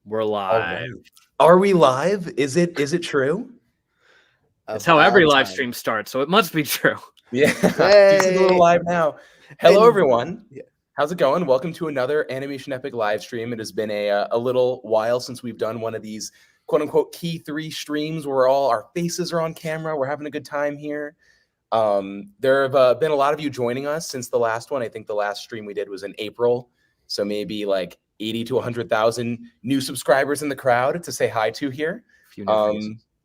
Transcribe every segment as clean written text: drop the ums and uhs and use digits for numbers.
We're All live. right. Are we live? Is it true? That's how every live stream starts, so it must be true. Yeah. This is a little live now. Hello, everyone. How's it going? Welcome to another Animation Epic live stream. It has been a little while since we've done one of these quote-unquote key 3 streams where all our faces are on camera. We're having a good time here. There have been a lot of you joining us since the last one. I think the last stream we did was in April. So maybe like 80 to 100,000 new subscribers in the crowd to say hi to here,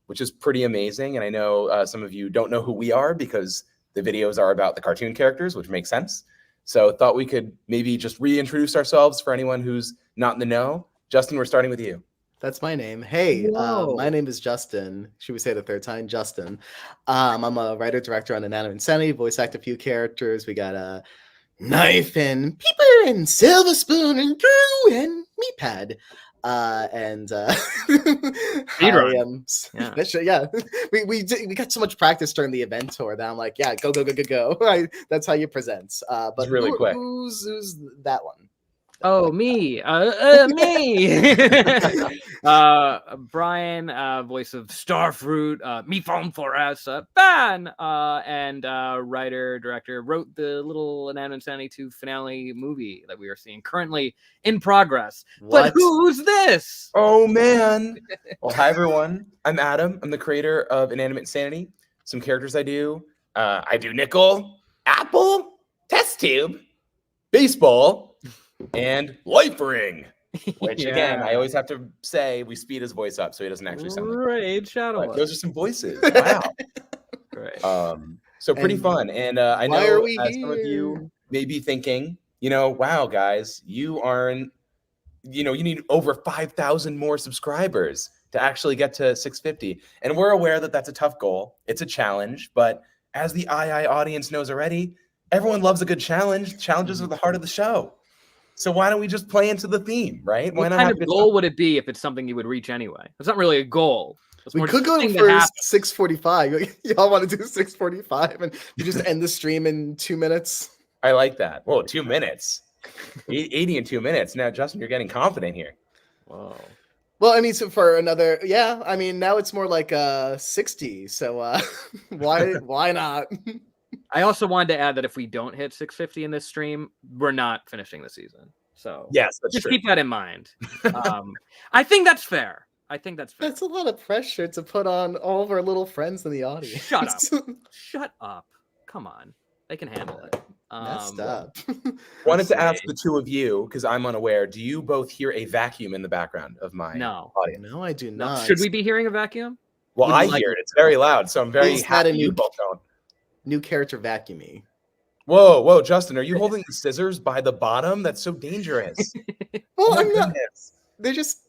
which is pretty amazing. And I know some of you don't know who we are because the videos are about the cartoon characters, which makes sense. So thought we could maybe just reintroduce ourselves for anyone who's not in the know. Justin, we're starting with you. That's my name. Hey, my name is Justin. Should we say it a third time? Justin. I'm a writer-director on Anatomy Insanity, voice act a few characters. We got a Knife and Peeper and Silver Spoon and Drew and Meatpad. We got so much practice during the event tour that I'm like, yeah, go. That's how you present. But really quick. Who's that one? Oh, me. Me. Brian, voice of Starfruit, Me Phone for us, Ban, and writer, director, wrote the little Anatomy Insanity 2 finale movie that we are seeing currently in progress. What? But who's this? Oh, man. Well, hi, everyone. I'm Adam. I'm the creator of Inanimate Insanity. Some characters I do nickel, apple, test tube, baseball, and life ring. Which again, I always have to say we speed his voice up so he doesn't actually sound like Raid Shadow. those are some voices. Wow. Great. So pretty fun. And I know some of you may be thinking, wow, guys, you need over 5,000 more subscribers to actually get to 650. And we're aware that that's a tough goal. It's a challenge, but as the II audience knows already, everyone loves a good challenge. Challenges are the heart of the show. So why don't we just play into the theme, right? What kind of goal would it be if it's something you would reach anyway? It's not really a goal. We could go for 6:45. Y'all want to do 6:45 and you just end the stream in 2 minutes? I like that. Whoa, 2 minutes. 80 in 2 minutes. Now, Justin, you're getting confident here. Whoa. Well, I mean, so for another, now it's more like 60. So why not? I also wanted to add that if we don't hit 650 in this stream, we're not finishing the season. So yes, that's just true. Keep that in mind. I think that's fair. That's a lot of pressure to put on all of our little friends in the audience. Shut up. Come on. They can handle it. Messed up. Wanted to ask the two of you, because I'm unaware, do you both hear a vacuum in the background of my audience? No, I do not. Should we be hearing a vacuum? Well, I hear it. It's very loud, so I'm very happy you both don't. New character vacuumy. Whoa, Justin, are you holding the scissors by the bottom? That's so dangerous. Well, I'm not. They're just.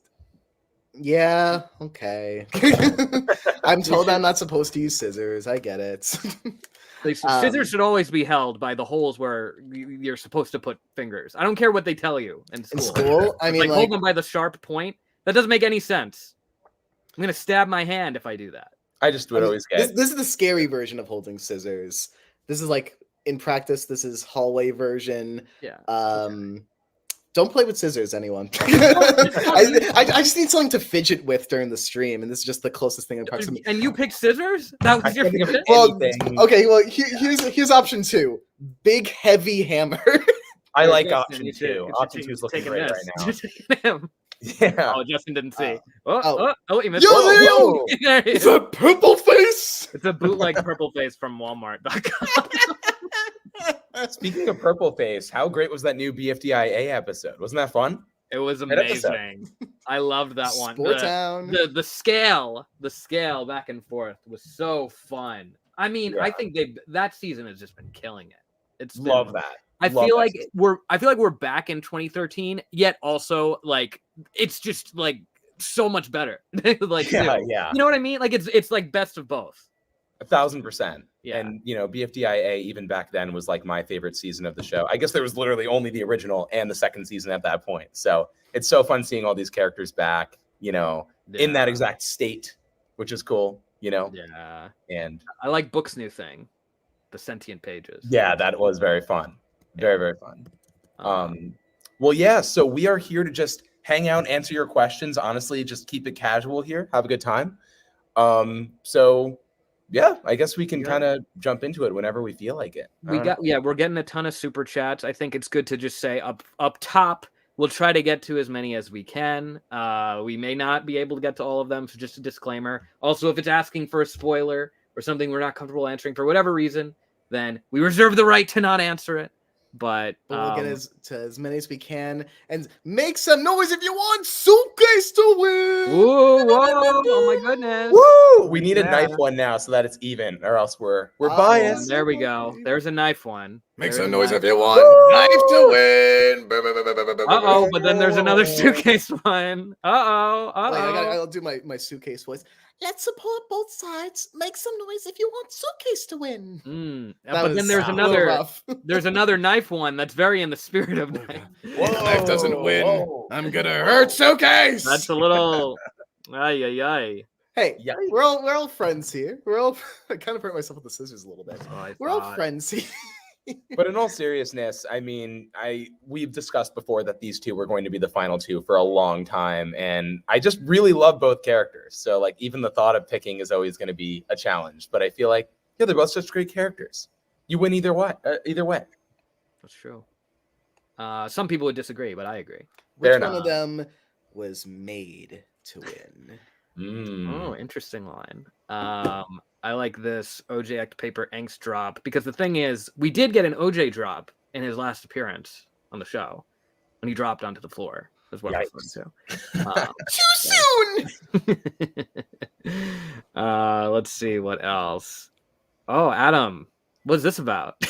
Yeah, okay. I'm told I'm not supposed to use scissors. I get it. Scissors should always be held by the holes where you're supposed to put fingers. I don't care what they tell you in school. I mean, hold them by the sharp point. That doesn't make any sense. I'm gonna stab my hand if I do that. I just would always get. This is the scary version of holding scissors. This is like in practice. This is hallway version. Yeah. Don't play with scissors, anyone. I just need something to fidget with during the stream, and this is just the closest thing in proximity. And you picked scissors? That was your favorite? Well, okay. Well, here's option 2: big heavy hammer. I like option 2. Option 2 is looking great right now. Yeah. Oh, Justin didn't see. He missed. Yo! It's a purple face. It's a bootleg purple face from Walmart.com. Speaking of purple face, how great was that new BFDIA episode? Wasn't that fun? It was amazing. I loved that one. Town. The scale back and forth was so fun. I mean, I think that season has just been killing it. Love that. I feel like we're back in 2013, yet also like it's just like so much better. Like yeah. You know what I mean? Like it's like best of both. 1,000%. Yeah. And BFDIA even back then was like my favorite season of the show. I guess there was literally only the original and the second season at that point. So it's so fun seeing all these characters back, in that exact state, which is cool, Yeah. And I like Book's new thing, the sentient pages. Yeah, that was very fun. Very, very fun. Well, yeah, so we are here to just hang out, answer your questions. Honestly, just keep it casual here. Have a good time. So yeah, I guess we can kind of jump into it whenever we feel like it. We're getting a ton of super chats. I think it's good to just say up top, we'll try to get to as many as we can. We may not be able to get to all of them, so just a disclaimer. Also, if it's asking for a spoiler or something we're not comfortable answering for whatever reason, then we reserve the right to not answer it. But we'll get as many as we can, and make some noise if you want Suitcase to win. Whoa, oh my goodness. Woo! We need a knife one now so that it's even, or else we're biased. There we go. There's a knife one. Make some noise if you want knife to win. But then there's another suitcase one. I'll do my suitcase voice. Let's support both sides. Make some noise if you want Suitcase to win. But then there's another knife one that's very in the spirit of knife. Knife doesn't win. I'm gonna hurt Suitcase. That's a little ay. Hey, we're all friends here. I kind of hurt myself with the scissors a little bit. We're all friends here. But in all seriousness, I mean, we've discussed before that these two were going to be the final two for a long time, and I just really love both characters. So, like, even the thought of picking is always going to be a challenge. But I feel like, they're both such great characters. You win either way. That's true. Some people would disagree, but I agree. Which one of them was made to win? Oh, interesting line. I like this OJ Act Paper Angst drop because the thing is, we did get an OJ drop in his last appearance on the show when he dropped onto the floor. That's what I was to. Too soon. Let's see what else. Oh, Adam, what's this about?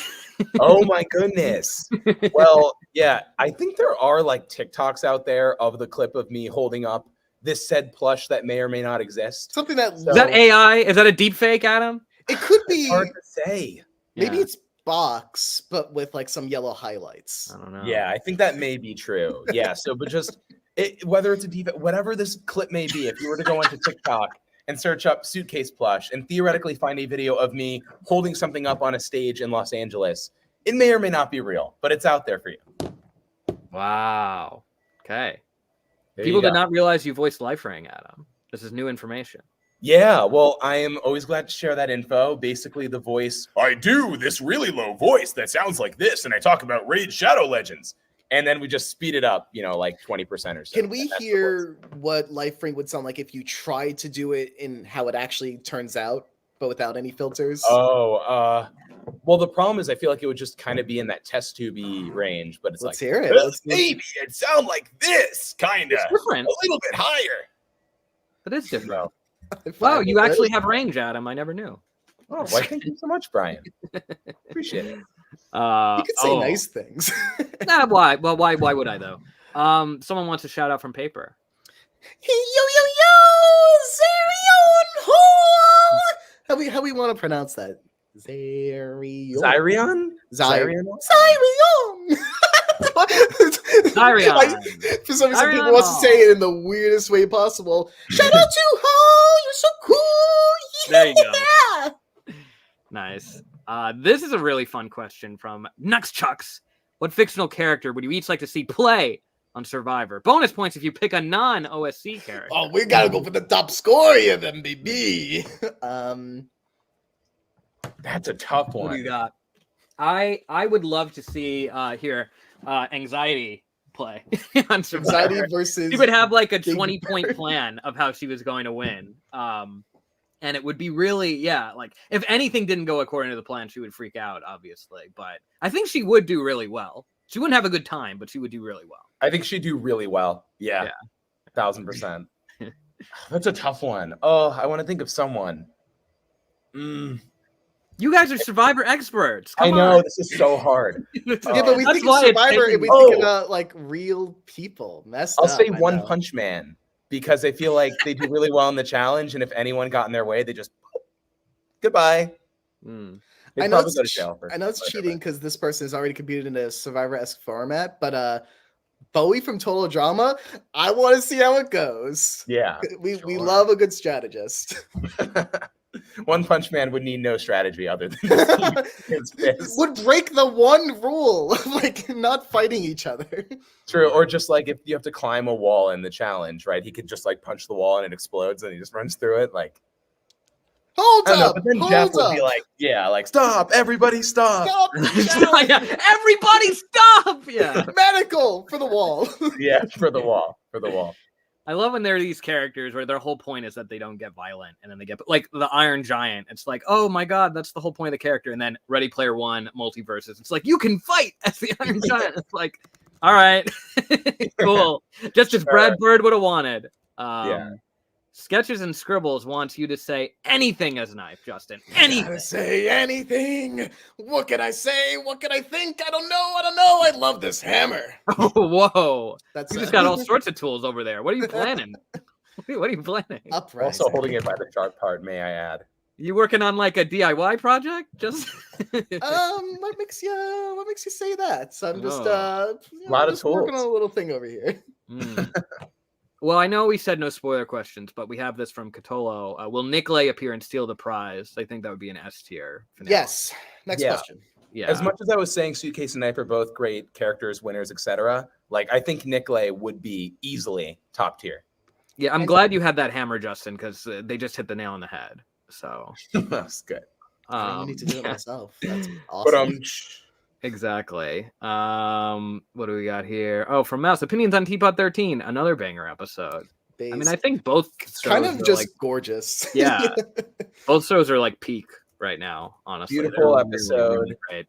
Oh my goodness. Well, yeah, I think there are like TikToks out there of the clip of me holding up this said plush that may or may not exist. Something that is that AI? Is that a deep fake, Adam? It could be. It's hard to say. Maybe it's box, but with like some yellow highlights. I don't know. Yeah, I think that may be true. Yeah. So, but just whether it's a deep, whatever this clip may be, if you were to go into TikTok and search up suitcase plush and theoretically find a video of me holding something up on a stage in Los Angeles, it may or may not be real, but it's out there for you. Wow. Okay. People did not realize you voiced Life Ring, Adam. This is new information. Yeah, well, I am always glad to share that info. Basically, the voice, I do this really low voice that sounds like this, and I talk about Raid Shadow Legends. And then we just speed it up, like 20% or so. Can we hear what Life Ring would sound like if you tried to do it in how it actually turns out, but without any filters? Well, the problem is I feel like it would just kind of be in that test tube-y range, but it's Let's like, hear it. Maybe it sound like this, kind of. Different. A little bit higher. But it's different. Wow, you actually have range, Adam. I never knew. Oh, well, thank you so much, Brian. Appreciate it. You could say nice things. Nah, why? Well, why would I, though? Someone wants a shout out from Paper. Yo, Zerion Hall! How we want to pronounce that? Zerion? Zyrion? Zyrion. Zyrion. For some reason, people want to say it in the weirdest way possible. Shout out to Hall! You're so cool! There you go. Nice. This is a really fun question from Nux Chucks. What fictional character would you each like to see play on Survivor? Bonus points if you pick a non-OSC character. Oh, we gotta go for the top score here, then, baby. That's a tough one. What do you got? I would love to see Anxiety play on Survivor. Anxiety versus. She would have like a 20-point plan of how she was going to win. And it would be really, like if anything didn't go according to the plan, she would freak out, obviously. But I think she would do really well. She wouldn't have a good time, but she would do really well. I think she'd do really well. Yeah. 1,000%. That's a tough one. Oh, I want to think of someone. You guys are Survivor experts. Come on. This is so hard. Yeah, but we think of Survivor and we think of like real people. I'll say One Punch Man because I feel like they do really well in the challenge, and if anyone got in their way, they just goodbye. I know it's cheating because this person has already competed in a Survivor-esque format, but Bowie from Total Drama, I want to see how it goes. Yeah, we love a good strategist. One Punch Man would need no strategy other than his fist. Would break the one rule of like not fighting each other. True, or just like if you have to climb a wall in the challenge, right? He could just like punch the wall and it explodes and he just runs through it. Like, Hold I don't know, up! but then Hold Jeff would up! be like, yeah, like stop, everybody stop. Stop the challenge! Yeah, everybody stop! Yeah. Medical for the wall. Yeah, for the wall. For the wall. I love when there are these characters where their whole point is that they don't get violent, and then they get like the Iron Giant. It's like, oh my god, that's the whole point of the character. And then Ready Player One, Multiverses. It's like you can fight as the Iron Giant. It's like, all right, cool. Just as Brad Bird would have wanted. Yeah. Sketches and Scribbles wants you to say anything as Knife, Justin. Anything. Gotta say anything. What can I say? What can I think? I don't know. I love this hammer. Oh, whoa. That's You just got all sorts of tools over there. What are you planning? What are you planning? Upright. Also holding it by the sharp part, may I add. You working on like a DIY project? Just What makes you say that? So I'm just a lot of just working tools. on a little thing over here. Well, I know we said no spoiler questions, but we have this from Catolo. Will Nicolay appear and steal the prize? I think that would be an S tier. Finale. Yes. Next question. Yeah. As much as I was saying Suitcase and Knife are both great characters, winners, etc., like I think Nicolay would be easily top tier. Yeah, I'm glad you had that hammer, Justin, because they just hit the nail on the head. So That's good. I need to do it myself. That's But awesome. exactly. What do we got here? Oh, from Mouse, opinions on Teapot 13, another banger episode. I mean, I think both kind of just like, gorgeous. yeah, both shows are like peak right now. Honestly, Beautiful They're episode. really great.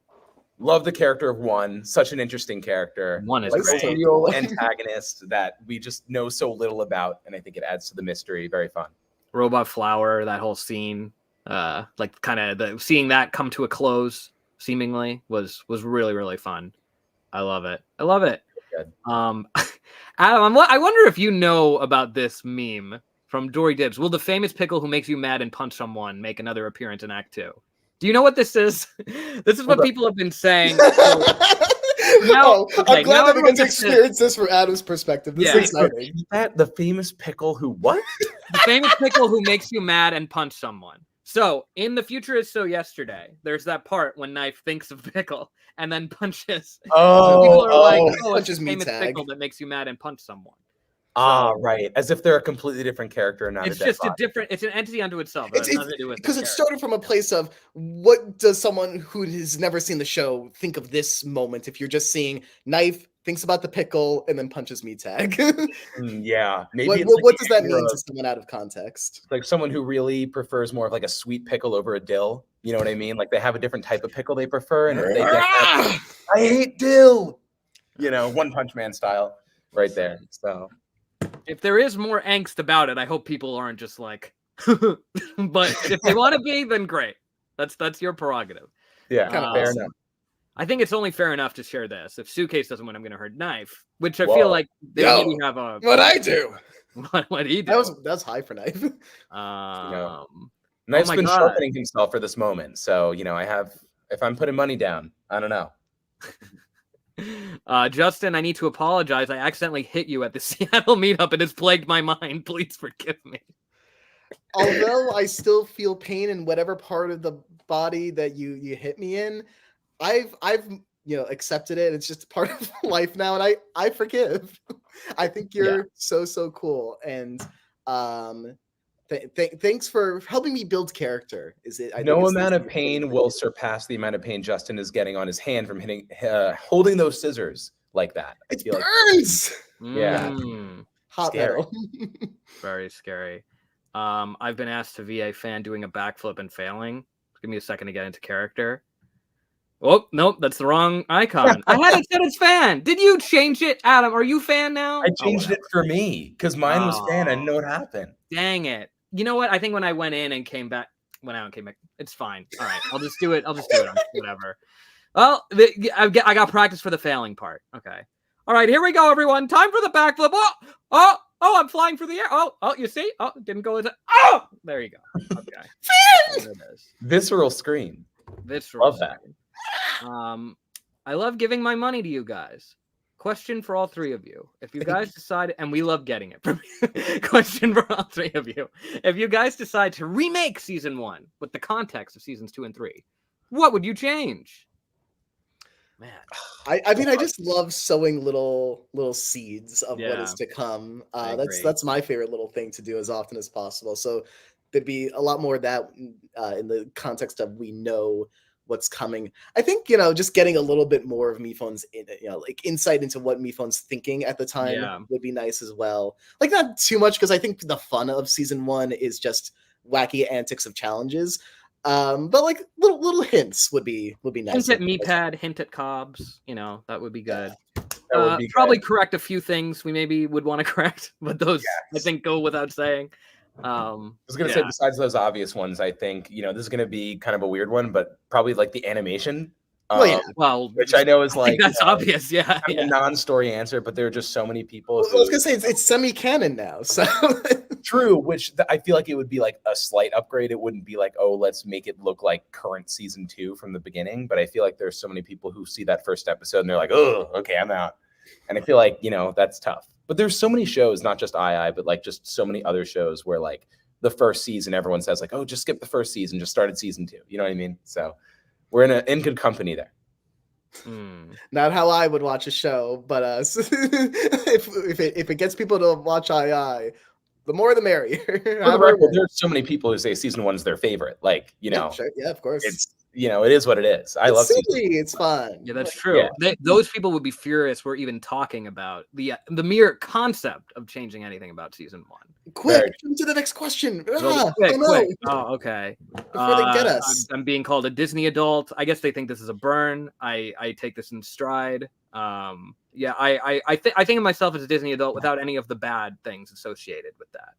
Love the character of One. Such an interesting character. One is Like great. a real antagonist that we just know so little about, and I think it adds to the mystery. Very fun. Robot Flower, that whole scene, like kind of the seeing that come to a close seemingly was really, really fun. I love it. Good. Adam, I wonder if you know about this meme from Dory Dibbs. Will the famous pickle who makes you mad and punch someone make another appearance in Act 2? Do you know what this is? This is what people have been saying. I'm glad that we get to understands experience this from Adam's perspective. This is exciting. That the famous pickle who what? The famous pickle who makes you mad and punch someone. So in The Future Is So Yesterday, there's that part when Knife thinks of pickle and then punches. Oh, people are like, oh, it's punches the famous me-tag. pickle that makes you mad and punch someone. Ah, right. As if they're a completely different character and not It's a just dead a different. It's an entity unto itself. It's because it started from a place of what does someone who has never seen the show think of this moment? If you're just seeing Knife thinks about the pickle and then punches me tag. Yeah, maybe. What does that mean to someone out of context? Like someone who really prefers more of like a sweet pickle over a dill. You know what I mean? Like they have a different type of pickle they prefer, and if they get that, I hate dill. You know, One Punch Man style, right there. So. If there is more angst about it, I hope people aren't just like, but if they want to be, then great. That's your prerogative. Yeah, fair enough. I think it's only fair enough to share this. If Suitcase doesn't win, I'm going to hurt Knife, which I feel like they maybe have a. What I do? What he do? That's high for Knife. Knife's been sharpening himself for this moment, so you know if I'm putting money down, I don't know. Justin, I need to apologize. I accidentally hit you at the Seattle meetup. It has plagued my mind. Please forgive me. Although I still feel pain in whatever part of the body that you hit me in, I've accepted it. It's just part of life now, and I forgive. I think you're so cool, and thanks for helping me build character. No amount of pain will surpass the amount of pain Justin is getting on his hand from holding those scissors like that. It burns. Yeah, hot metal. Very scary. I've been asked to be a fan doing a backflip and failing. Give me a second to get into character. Oh, nope, that's the wrong icon. I had it set as fan. Did you change it, Adam? Are you fan now? I changed it for me because mine was fan. I didn't know what happened. Dang it. You know what? I think when I went in and came back, it's fine. All right, I'll just do it. On whatever. Well, I got practice for the failing part. Okay. All right, here we go, everyone. Time for the backflip. Oh, I'm flying through the air. Oh, you see? Oh, didn't go into. Oh, there you go. Okay. There it is. Visceral scream. Visceral. Love that. I love giving my money to you guys. question for all three of you. If you guys decide, and we love getting it from you, question for all three of you. If you guys decide to remake season 1 with the context of seasons 2 and 3, what would you change? Man, I mean, I just love sowing little seeds of what is Yeah. to come. I agree. That's my favorite little thing to do as often as possible. So there'd be a lot more of that in the context of we know what's coming. I think, just getting a little bit more of Miphone's, like insight into what Miphone's thinking at the time would be nice as well. Like not too much, because I think the fun of season 1 is just wacky antics of challenges. But like little hints would be nice. Hint at Meatpad, hint at Cobbs, that would be good. That would be probably good. correct a few things we maybe would want to correct, but those I think go without saying. I was gonna say, besides those obvious ones, I think this is gonna be kind of a weird one, but probably like the animation. Which I know is like that's obvious, kind of a non-story answer, but there are just so many people. I was gonna say it's semi-canon now, so true. Which I feel like it would be like a slight upgrade. It wouldn't be like, oh, let's make it look like current season 2 from the beginning. But I feel like there's so many people who see that first episode and they're like, oh, okay, I'm out. And I feel like that's tough. But there's so many shows, not just II, but like just so many other shows where like the first season, everyone says like, oh, just skip the first season, just started season 2. You know what I mean? So we're in good company there. Not how I would watch a show, but if it gets people to watch II, the more the merrier. For the record, there's so many people who say season 1 is their favorite. Like, sure. Yeah, of course. It's it is what it is. I love silly. It's fun. Yeah, that's true. Yeah. Those people would be furious we're even talking about the mere concept of changing anything about season 1. Quick, to the next question. Quick. Oh, okay. Before they get us. I'm being called a Disney adult. I guess they think this is a burn. I take this in stride. I think of myself as a Disney adult without any of the bad things associated with that.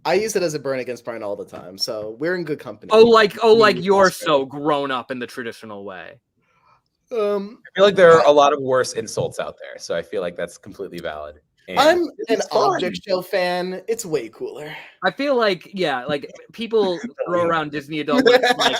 I use it as a burn against Brian all the time, so we're in good company. Like you're so grown up in the traditional way. I feel like there are a lot of worse insults out there, so I feel like that's completely valid. And I'm an object show fan. It's way cooler. I feel like people throw around Disney adult like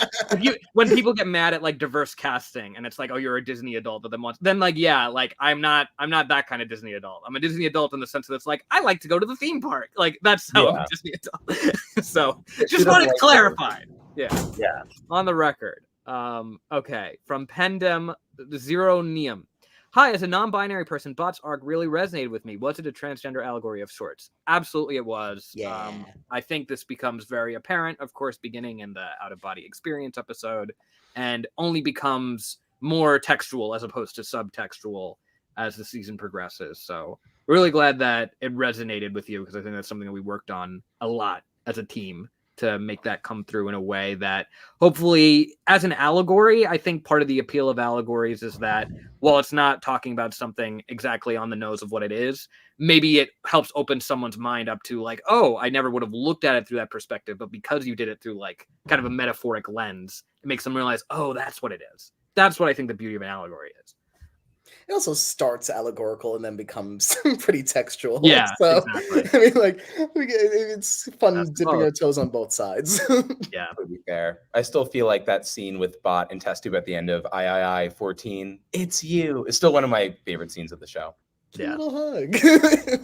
when people get mad at like diverse casting and it's like, oh, you're a Disney adult, but then I'm not that kind of Disney adult. I'm a Disney adult in the sense that it's like I like to go to the theme park. Like that's how I'm a Disney adult. So just wanted to clarify. Yeah. On the record. Okay. From Pendem Zero Neum. Hi, as a non-binary person, Bot's arc really resonated with me. Was it a transgender allegory of sorts? Absolutely it was. Yeah. I think this becomes very apparent, of course, beginning in the out-of-body experience episode, and only becomes more textual as opposed to subtextual as the season progresses. So really glad that it resonated with you, because I think that's something that we worked on a lot as a team to make that come through in a way that hopefully, as an allegory, I think part of the appeal of allegories is that while it's not talking about something exactly on the nose of what it is, maybe it helps open someone's mind up to like, oh, I never would have looked at it through that perspective, but because you did it through like kind of a metaphoric lens, it makes them realize, oh, that's what it is. That's what I think the beauty of an allegory is. It also starts allegorical and then becomes pretty textual. Yeah, so exactly. I mean, like it's fun dipping our toes on both sides. Yeah, to be fair, I still feel like that scene with Bot and test tube at the end of I 14. It's you. It's still one of my favorite scenes of the show. Yeah, little hug.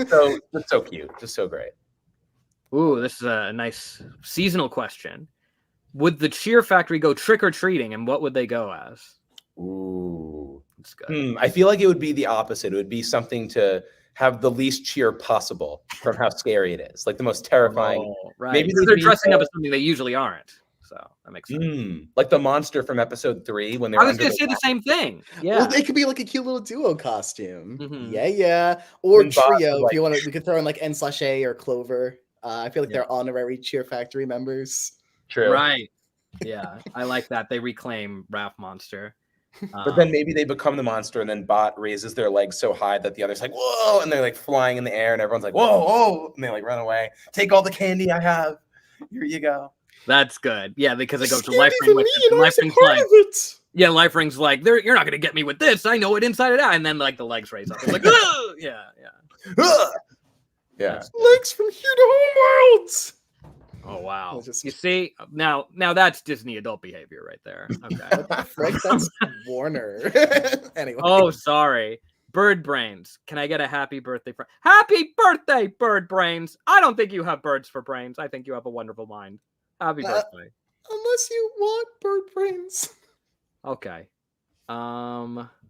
So it's so cute, just so great. Ooh, this is a nice seasonal question. Would the Cheer Factory go trick or treating, and what would they go as? Ooh. That's good. I feel like it would be the opposite. It would be something to have the least cheer possible from how scary it is. Like the most terrifying. Oh, right. Maybe they're dressing up as something they usually aren't. So that makes sense. Like the monster from episode 3 when they're I was going to say the same thing. Yeah. Well, they could be like a cute little duo costume. Mm-hmm. Yeah. Or trio if you want to. We could throw in like N/A or Clover. I feel like they're honorary Cheer Factory members. True. Right. Yeah. I like that. They reclaim Raph Monster. But then maybe they become the monster, and then Bot raises their legs so high that the other's like, whoa, and they're like flying in the air, and everyone's like, whoa, oh, and they like run away. Take all the candy I have. Here you go. That's good. Yeah, because it goes to Life Ring with it. Life Ring's like, yeah, Life Ring's like, you're not gonna get me with this. I know it inside and out. And then like the legs raise up. It's like, yeah. Legs from here to home worlds. Oh wow! You see, now that's Disney adult behavior right there. Okay, what the frick? That's Warner. Anyway. Oh, sorry. Bird brains. Can I get a happy birthday? Happy birthday, bird brains. I don't think you have birds for brains. I think you have a wonderful mind. Happy birthday. Unless you want bird brains. Okay.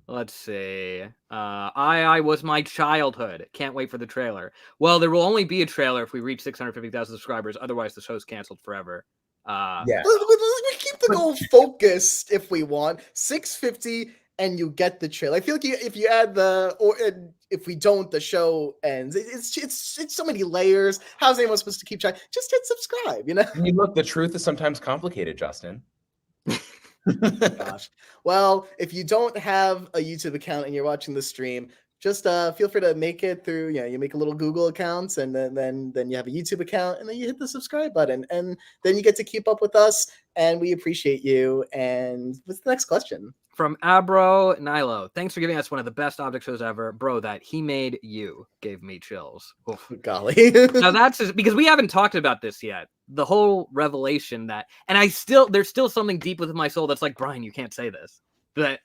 Let's see. I was my childhood. Can't wait for the trailer. Well, there will only be a trailer if we reach 650,000 subscribers. Otherwise, the show's canceled forever. Yeah. We keep the goal focused if we want. 650 and you get the trailer. I feel like if you add if we don't, the show ends. It's so many layers. How's anyone supposed to keep track? Just hit subscribe, you know? I mean, look, the truth is sometimes complicated, Justin. Gosh. Well, if you don't have a YouTube account and you're watching the stream, just feel free to make it through, you make a little Google accounts, and then you have a YouTube account, and then you hit the subscribe button, and then you get to keep up with us, and we appreciate you. And what's the next question? From Abro Nilo. Thanks for giving us one of the best object shows ever. Bro, that he made you gave me chills. Oof. Golly. Now that's just, because we haven't talked about this yet. The whole revelation that, and there's still something deep within my soul that's like, Brian, you can't say this. That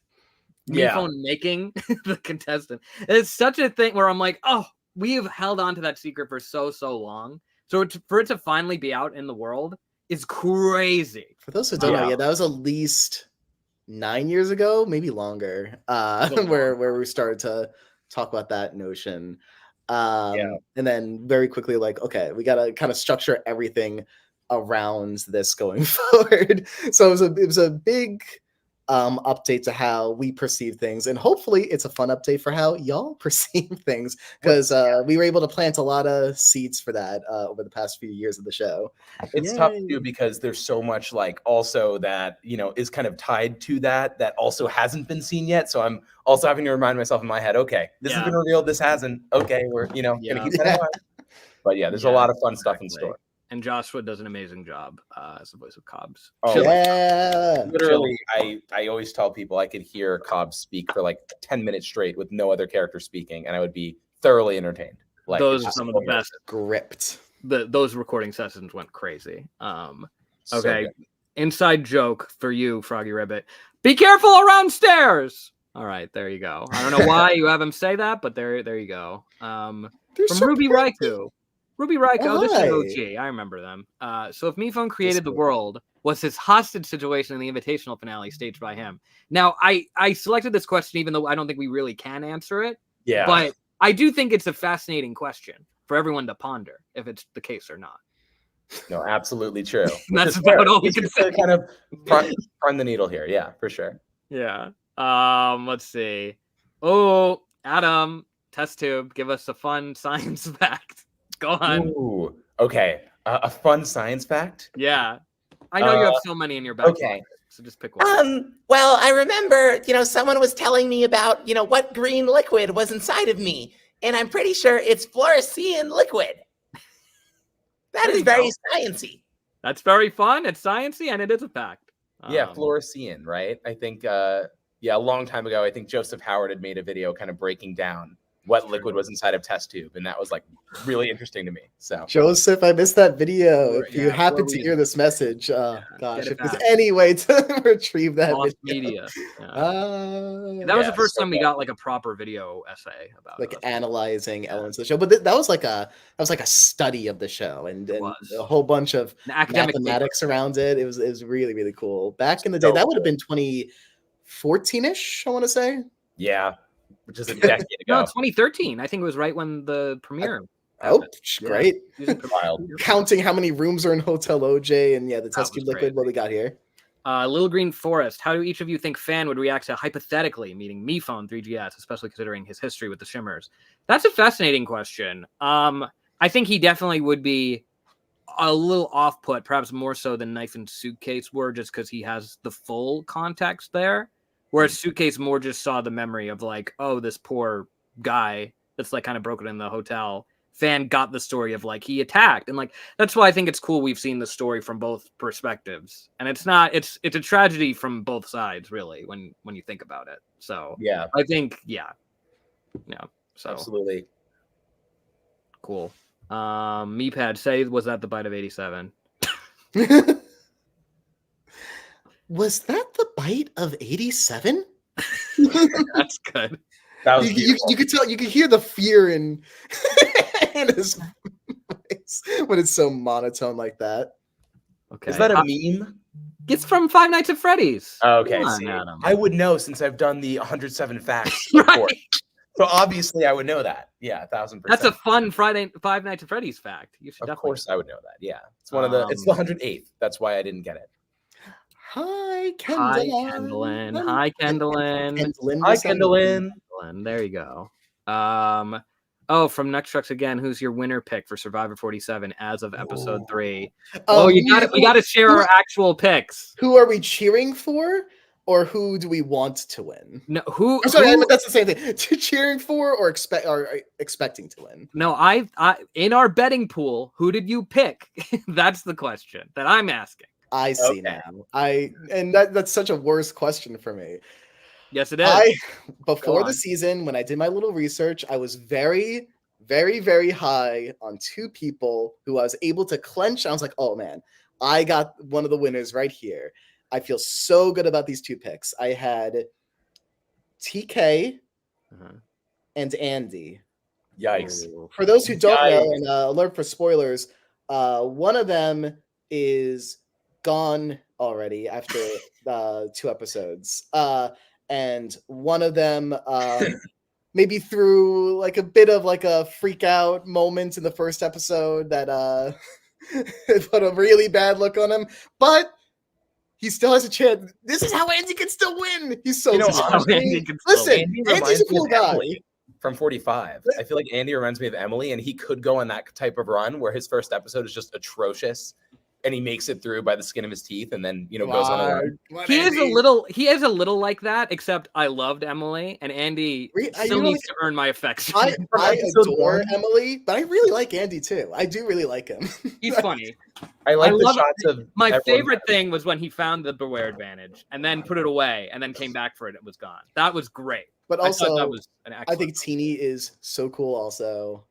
phone making the contestant. It's such a thing where I'm like, oh, we have held on to that secret for so long. So for it to finally be out in the world is crazy. For those who don't know, that was at least 9 years ago, maybe longer, where we started to talk about that notion. And then very quickly, like, okay, we got to kind of structure everything around this going forward. So it was a big update to how we perceive things, and hopefully it's a fun update for how y'all perceive things, because we were able to plant a lot of seeds for that over the past few years of the show. It's tough to do because there's so much like also that is kind of tied to that also hasn't been seen yet. So I'm also having to remind myself in my head, okay, this has been revealed, this hasn't. Okay, we're gonna keep that in mind. But there's a lot of fun stuff in store. And Joshua does an amazing job as the voice of Cobbs. Oh, yeah. Literally, I always tell people I could hear Cobbs speak for like 10 minutes straight with no other character speaking, and I would be thoroughly entertained. Like, those are some of the best. Gripped. Those recording sessions went crazy. Okay, so inside joke for you, Froggy Ribbit. Be careful around stairs. All right, there you go. I don't know why you have him say that, but there you go. From Ruby Raikou. Ruby Raikou, this is OG. I remember them. So if Mifune created the world, was his hostage situation in the Invitational finale staged by him? Now, I selected this question even though I don't think we really can answer it. Yeah. But I do think it's a fascinating question for everyone to ponder if it's the case or not. No, absolutely true. That's about all we can say. Kind of prime the needle here. Yeah, for sure. Yeah. Let's see. Oh, Adam, test tube, give us a fun science fact. Go on. Ooh, okay. A fun science fact? Yeah. I know you have so many in your back. Okay. So just pick one. Well, I remember, someone was telling me about, what green liquid was inside of me. And I'm pretty sure it's fluorescein liquid. That is very sciencey. That's very fun. It's sciencey, and it is a fact. Yeah, fluorescein, right? I think, a long time ago, I think Joseph Howard had made a video kind of breaking down what liquid was inside of test tube, and that was like really interesting to me. So Joseph, I missed that video. If you happen to hear this message, gosh, if there's any way to retrieve that media. That was the first time we got like a proper video essay about like analyzing elements of the show. But that was like a study of the show, and a whole bunch of mathematics around it. It was really, really cool. Back in the day, that would have been 2014-ish, I want to say. Yeah. Which is a decade ago. No, 2013. I think it was right when the premiere. Great. Counting how many rooms are in Hotel OJ, and the test tube liquid, what we got here. Little Green Forest. How do each of you think Fan would react to hypothetically meeting Mifune 3GS, especially considering his history with the Shimmers? That's a fascinating question. I think he definitely would be a little off-put, perhaps more so than Knife and Suitcase were, just because he has the full context there. Whereas Suitcase more just saw the memory of like, oh, this poor guy that's like kind of broken in the hotel. Fan got the story of like he attacked, and like that's why I think it's cool we've seen the story from both perspectives, and it's a tragedy from both sides really when you think about it. So yeah, I think so absolutely cool. Meepad, say was that the bite of 87? Was that the bite of 87? That's good. That was beautiful. You could tell, you could hear the fear in his voice when it's so monotone like that. Okay. Is that a meme? It's from Five Nights at Freddy's. Okay, Come on, see, Adam. I would know since I've done the 107 facts Right. report. So obviously I would know that. Yeah, 1,000%. That's a fun Five Nights at Freddy's fact. You should Of definitely. course I would know that. Yeah. It's one of the it's the 108th. That's why I didn't get it. Hi, Hi, Kendall. Kendallin. Hi, Kendallin. Hi, Kendallin. There you go. From Next Trucks again. Who's your winner pick for Survivor 47 as of episode 3? We got to share our actual picks. Who are we cheering for, or who do we want to win? No, who? I'm sorry, that's the same thing. Cheering for or expecting to win? No, I in our betting pool, who did you pick? That's the question that I'm asking. I see now. That's such a worse question for me. Yes, it is. Before the season, when I did my little research, I was very, very, very high on two people who I was able to clench. I was like, oh man, I got one of the winners right here. I feel so good about these two picks. I had TK and Andy. Yikes. For those who don't know, and alert for spoilers, one of them is gone already after 2 episodes. And one of them maybe through like a bit of like a freak out moment in the first episode that put a really bad look on him, but he still has a chance. This is how Andy can still win. He's so listen, Andy's a cool guy. From 45. I feel like Andy reminds me of Emily, and he could go on that type of run where his first episode is just atrocious and he makes it through by the skin of his teeth and then, goes on a run. He is a little like that, except I loved Emily, and Andy still needs to earn my affection. I adore Emily, but I really like Andy too. I do really like him. He's funny. I like the shots of my favorite thing was when he found the Beware advantage and then put it away and then came back for it. It was gone. That was great. But also, that was an I think Teeny is so cool. Also,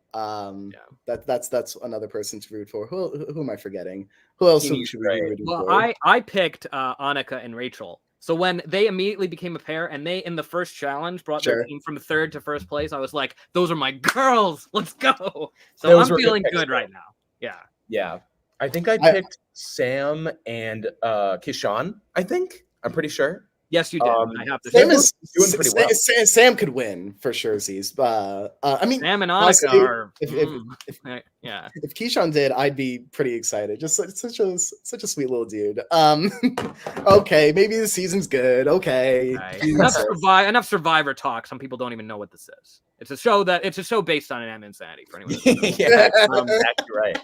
that's another person to root for. Who am I forgetting? Who else should we be rooting for? Well, I picked Annika and Rachel. So when they immediately became a pair, and they in the first challenge brought their team from 3rd to 1st place, I was like, "Those are my girls. Let's go!" So I'm feeling good right now. Yeah. Yeah. I think I picked Sam and Kishan. I'm pretty sure. Yes, you did. I have to. Sam is doing pretty well. Sam could win for sure. I mean, Sam and Annika are. If Keyshawn did, I'd be pretty excited. Just such a sweet little dude. Okay, maybe the season's good. Okay, right. Enough Survivor talk. Some people don't even know what this is. It's a show based on an insanity for anyone. Yeah, exactly right.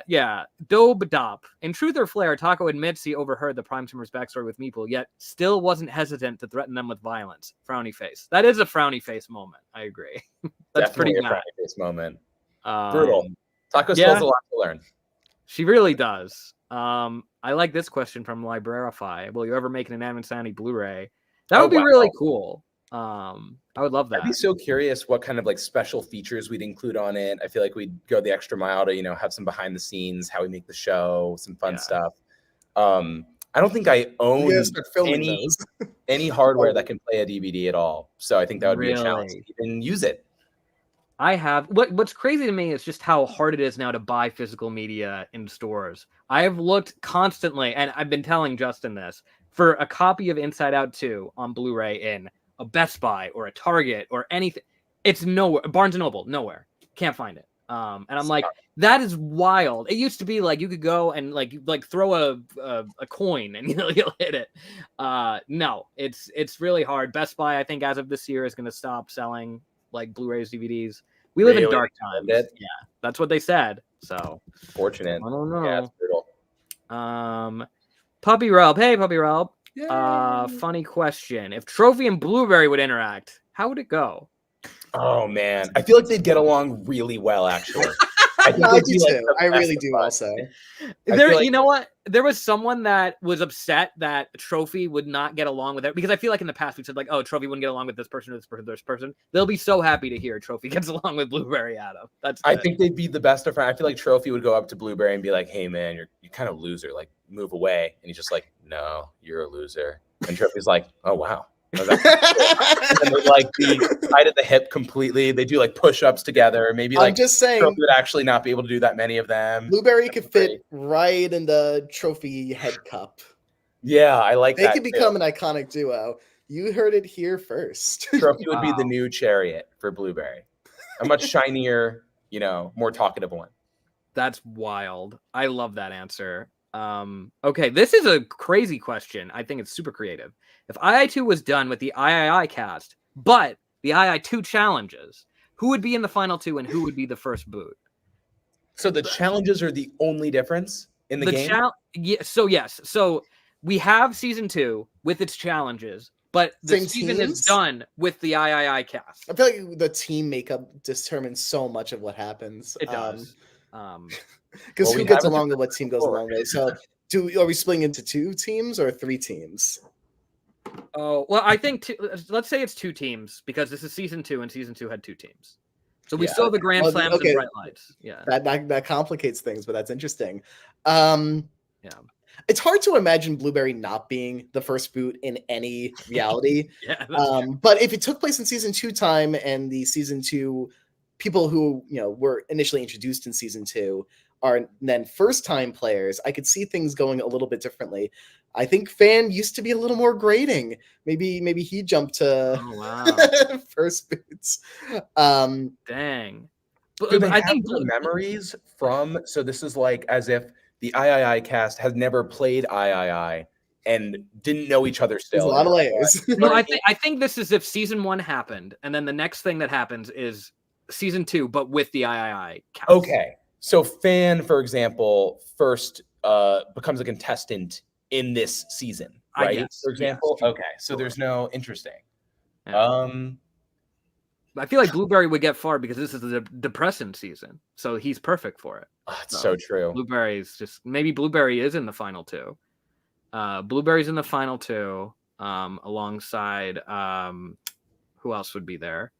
Yeah. Dobe Dop. In Truth or Flare, Taco admits he overheard the Prime Timers backstory with Meeple, yet still wasn't hesitant to threaten them with violence. Frowny face. That is a frowny face moment. I agree. That's definitely pretty a frowny face moment. Brutal. Taco still has a lot to learn. She really does. I like this question from Librarify. Will you ever make an Inanimate Insanity Blu-ray? That would be really cool. I would love that. I'd be so curious what kind of like special features we'd include on it. I feel like we'd go the extra mile to, have some behind the scenes, how we make the show, some fun stuff. I don't think I own any hardware that can play a DVD at all. So I think that would be a challenge to even use it. I have what's crazy to me is just how hard it is now to buy physical media in stores. I have looked constantly, and I've been telling Justin this, for a copy of Inside Out 2 on Blu-ray in a Best Buy or a Target or anything. It's nowhere. Barnes & Noble, nowhere. Can't find it. And I'm like, that is wild. It used to be like you could go and like throw a coin and you'll hit it. No, it's really hard. Best Buy, I think, as of this year, is going to stop selling like Blu-rays, DVDs. We live in dark times. Yeah, that's what they said. So fortunate. I don't know. Yeah, it's brutal. Puppy Relp. Hey, Puppy Relp. Funny question. If Trophy and Blueberry would interact, how would it go? Oh man, I feel like they'd get along really well. Actually, I do too. I really do. Also, you know what? There was someone that was upset that Trophy would not get along with it because I feel like in the past we said like, oh, Trophy wouldn't get along with this person or this person, this person. They'll be so happy to hear Trophy gets along with Blueberry Adam. I think they'd be the best of friends. I feel like Trophy would go up to Blueberry and be like, "Hey man, you're kind of a loser. Like, move away." And he's just like, "No, you're a loser." And Trophy's like, "Oh wow, And they like the side of the hip completely. They do like push-ups together. Maybe like I'm just saying, Trophy would actually not be able to do that many of them. Blueberry could fit right in the trophy head cup. Yeah, I like they that. They could become an iconic duo. You heard it here first. Trophy would be the new Chariot for Blueberry. A much shinier, more talkative one. That's wild. I love that answer. Okay, this is a crazy question. I think it's super creative. If II2 was done with the III cast, but the II2 challenges, who would be in the final two and who would be the first boot? So the challenges are the only difference in the game? Yes. So we have season 2 with its challenges, but the season is done with the III cast. I feel like the team makeup determines so much of what happens. It does. Because who gets along with what team goes along with? So are we splitting into 2 teams or 3 teams? Oh, well, I think let's say it's 2 teams because this is season 2 and season 2 had 2 teams. So we still have the Grand Slams and bright lights. Yeah. That complicates things, but that's interesting. Yeah. It's hard to imagine Blueberry not being the first boot in any reality. Yeah. But if it took place in season 2 time and the season 2 people who were initially introduced in season 2 are then first time players, I could see things going a little bit differently. I think Fan used to be a little more grading. Maybe he jumped to first boots. Dang. But I think memories from, so this is like as if the III cast has never played III and didn't know each other still. There's a lot of layers. No, I think this is if season 1 happened and then the next thing that happens is season 2, but with the III cast. Okay. So Fan, for example, first becomes a contestant in this season, right? For example. Yes. Okay. So there's no interesting. Yeah. I feel like Blueberry would get far because this is the depressing season. So he's perfect for it. Oh, it's so true. Blueberry's maybe Blueberry is in the final 2. Blueberry's in the final 2 alongside who else would be there?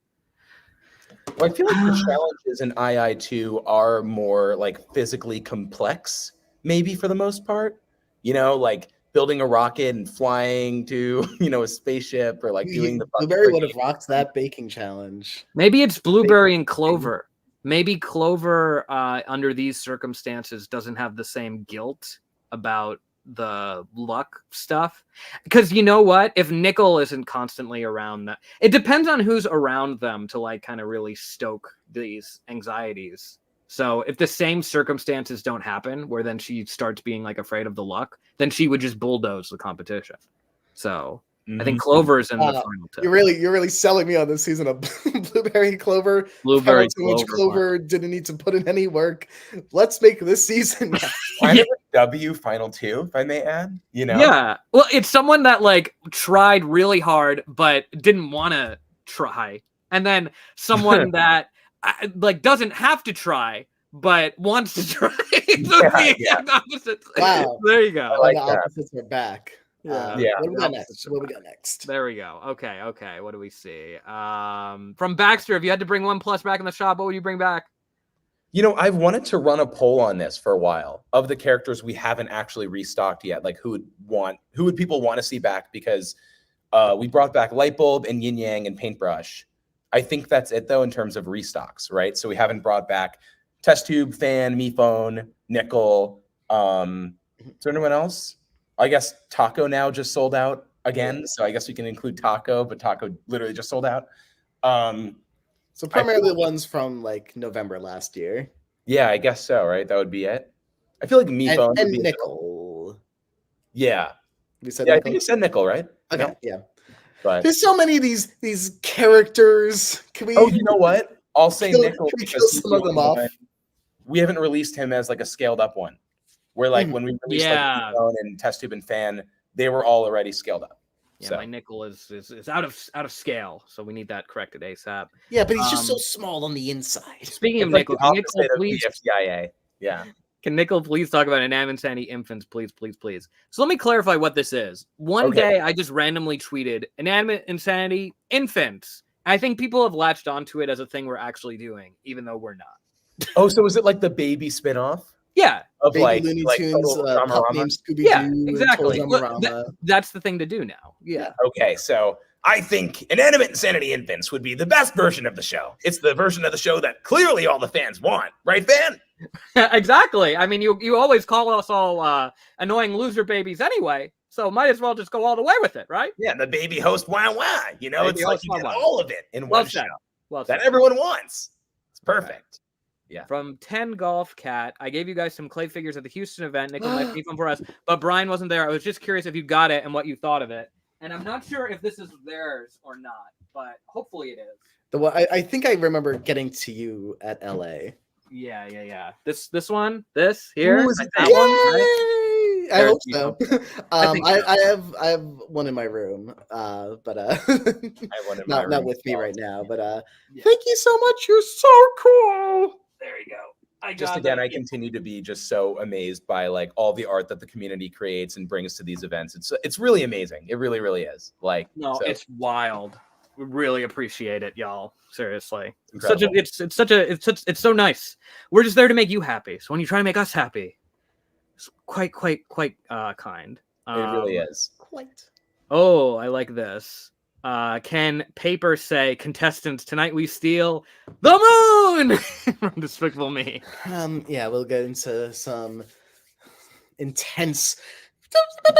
Well, I feel like the challenges in II2 are more like physically complex, maybe for the most part. Like building a rocket and flying to, a spaceship, or like doing the Blueberry would have rocked that baking challenge. Maybe it's Blueberry and Clover. Maybe Clover, under these circumstances, doesn't have the same guilt about the luck stuff. Because you know what? If Nickel isn't constantly around, that it depends on who's around them to like kind of really stoke these anxieties. So if the same circumstances don't happen, where then she starts being like afraid of the luck, then she would just bulldoze the competition. So I think Clover's in the final 2. You're really selling me on this season of Blueberry Clover. Blueberry Clover. Clover didn't need to put in any work. Let's make this season. W final 2, if I may add. Yeah. Well, it's someone that like tried really hard but didn't want to try, and then someone that like doesn't have to try but wants to try. Opposites. Wow. There you go. Like the opposites are back. Yeah. What do we got next? There we go. Okay. What do we see? From Baxter, if you had to bring one plus back in the shop, what would you bring back? I've wanted to run a poll on this for a while of the characters we haven't actually restocked yet. Like who would people want to see back? Because we brought back Lightbulb and Yin Yang and Paintbrush. I think that's it though in terms of restocks, right? So we haven't brought back Test Tube, Fan, Mephone, Nickel. Is there anyone else? I guess Taco now just sold out again, so I guess we can include Taco, but Taco literally just sold out. So primarily the ones from like November last year. Yeah, I guess so, right? That would be it. I feel like Mephone and Nickel. Yeah. We said Nickel? I think you said Nickel, right? Okay, yeah. But there's so many of these characters. Can we? Oh, you know what? I'll say Nickel because some of them off. We haven't released him as like a scaled up one. Where like when we released like Mephone and Test Tube and Fan, they were all already scaled up. Yeah, so. My Nickel is out of scale, so we need that corrected ASAP. Yeah, but he's just so small on the inside. Speaking of Nickel, can Nickel please BFDIA. Yeah. Can Nickel please talk about Inanimate Insanity Infants, please? So let me clarify what this is. One day I just randomly tweeted Inanimate Insanity Infants. I think people have latched onto it as a thing we're actually doing, even though we're not. Oh, so is it like the baby spinoff? Yeah. Of Baby like Looney like Tunes, pup named Scooby-Doo. Yeah, exactly. That's the thing to do now. Yeah. Okay, so I think Inanimate Insanity Infants would be the best version of the show. It's the version of the show that clearly all the fans want. Right, fan? Exactly. I mean, you always call us all annoying loser babies anyway, so might as well just go all the way with it, right? Yeah, the baby host wah wah. You know, Baby it's like host you wah get wah. all of it in Well one said. show Well that said. everyone wants. It's perfect. Yeah. From 10 Golf Cat, I gave you guys some clay figures at the Houston event. Nick might be fun for us, but Brian wasn't there. I was just curious if you got it and what you thought of it. And I'm not sure if this is theirs or not, but hopefully it is. I think I remember getting to you at LA. Yeah. This one, this here, Ooh, is it that Yay! one. Right? I hope so. I think so. I have one in my room, but I have one in my not room with me as well. right now. But Yeah. thank you so much. You're so cool. There you go. I Just got again, that. I continue to be just so amazed by like all the art that the community creates and brings to these events. It's really amazing. It really, really is. Like, No, so, it's wild. We really appreciate it, y'all. Seriously, incredible. it's so nice. We're just there to make you happy. So when you try to make us happy, it's quite kind. It really is. Quite. Oh, I like this. Can paper say contestants tonight we steal the moon from Despicable Me? Yeah, we'll get into some intense. Warm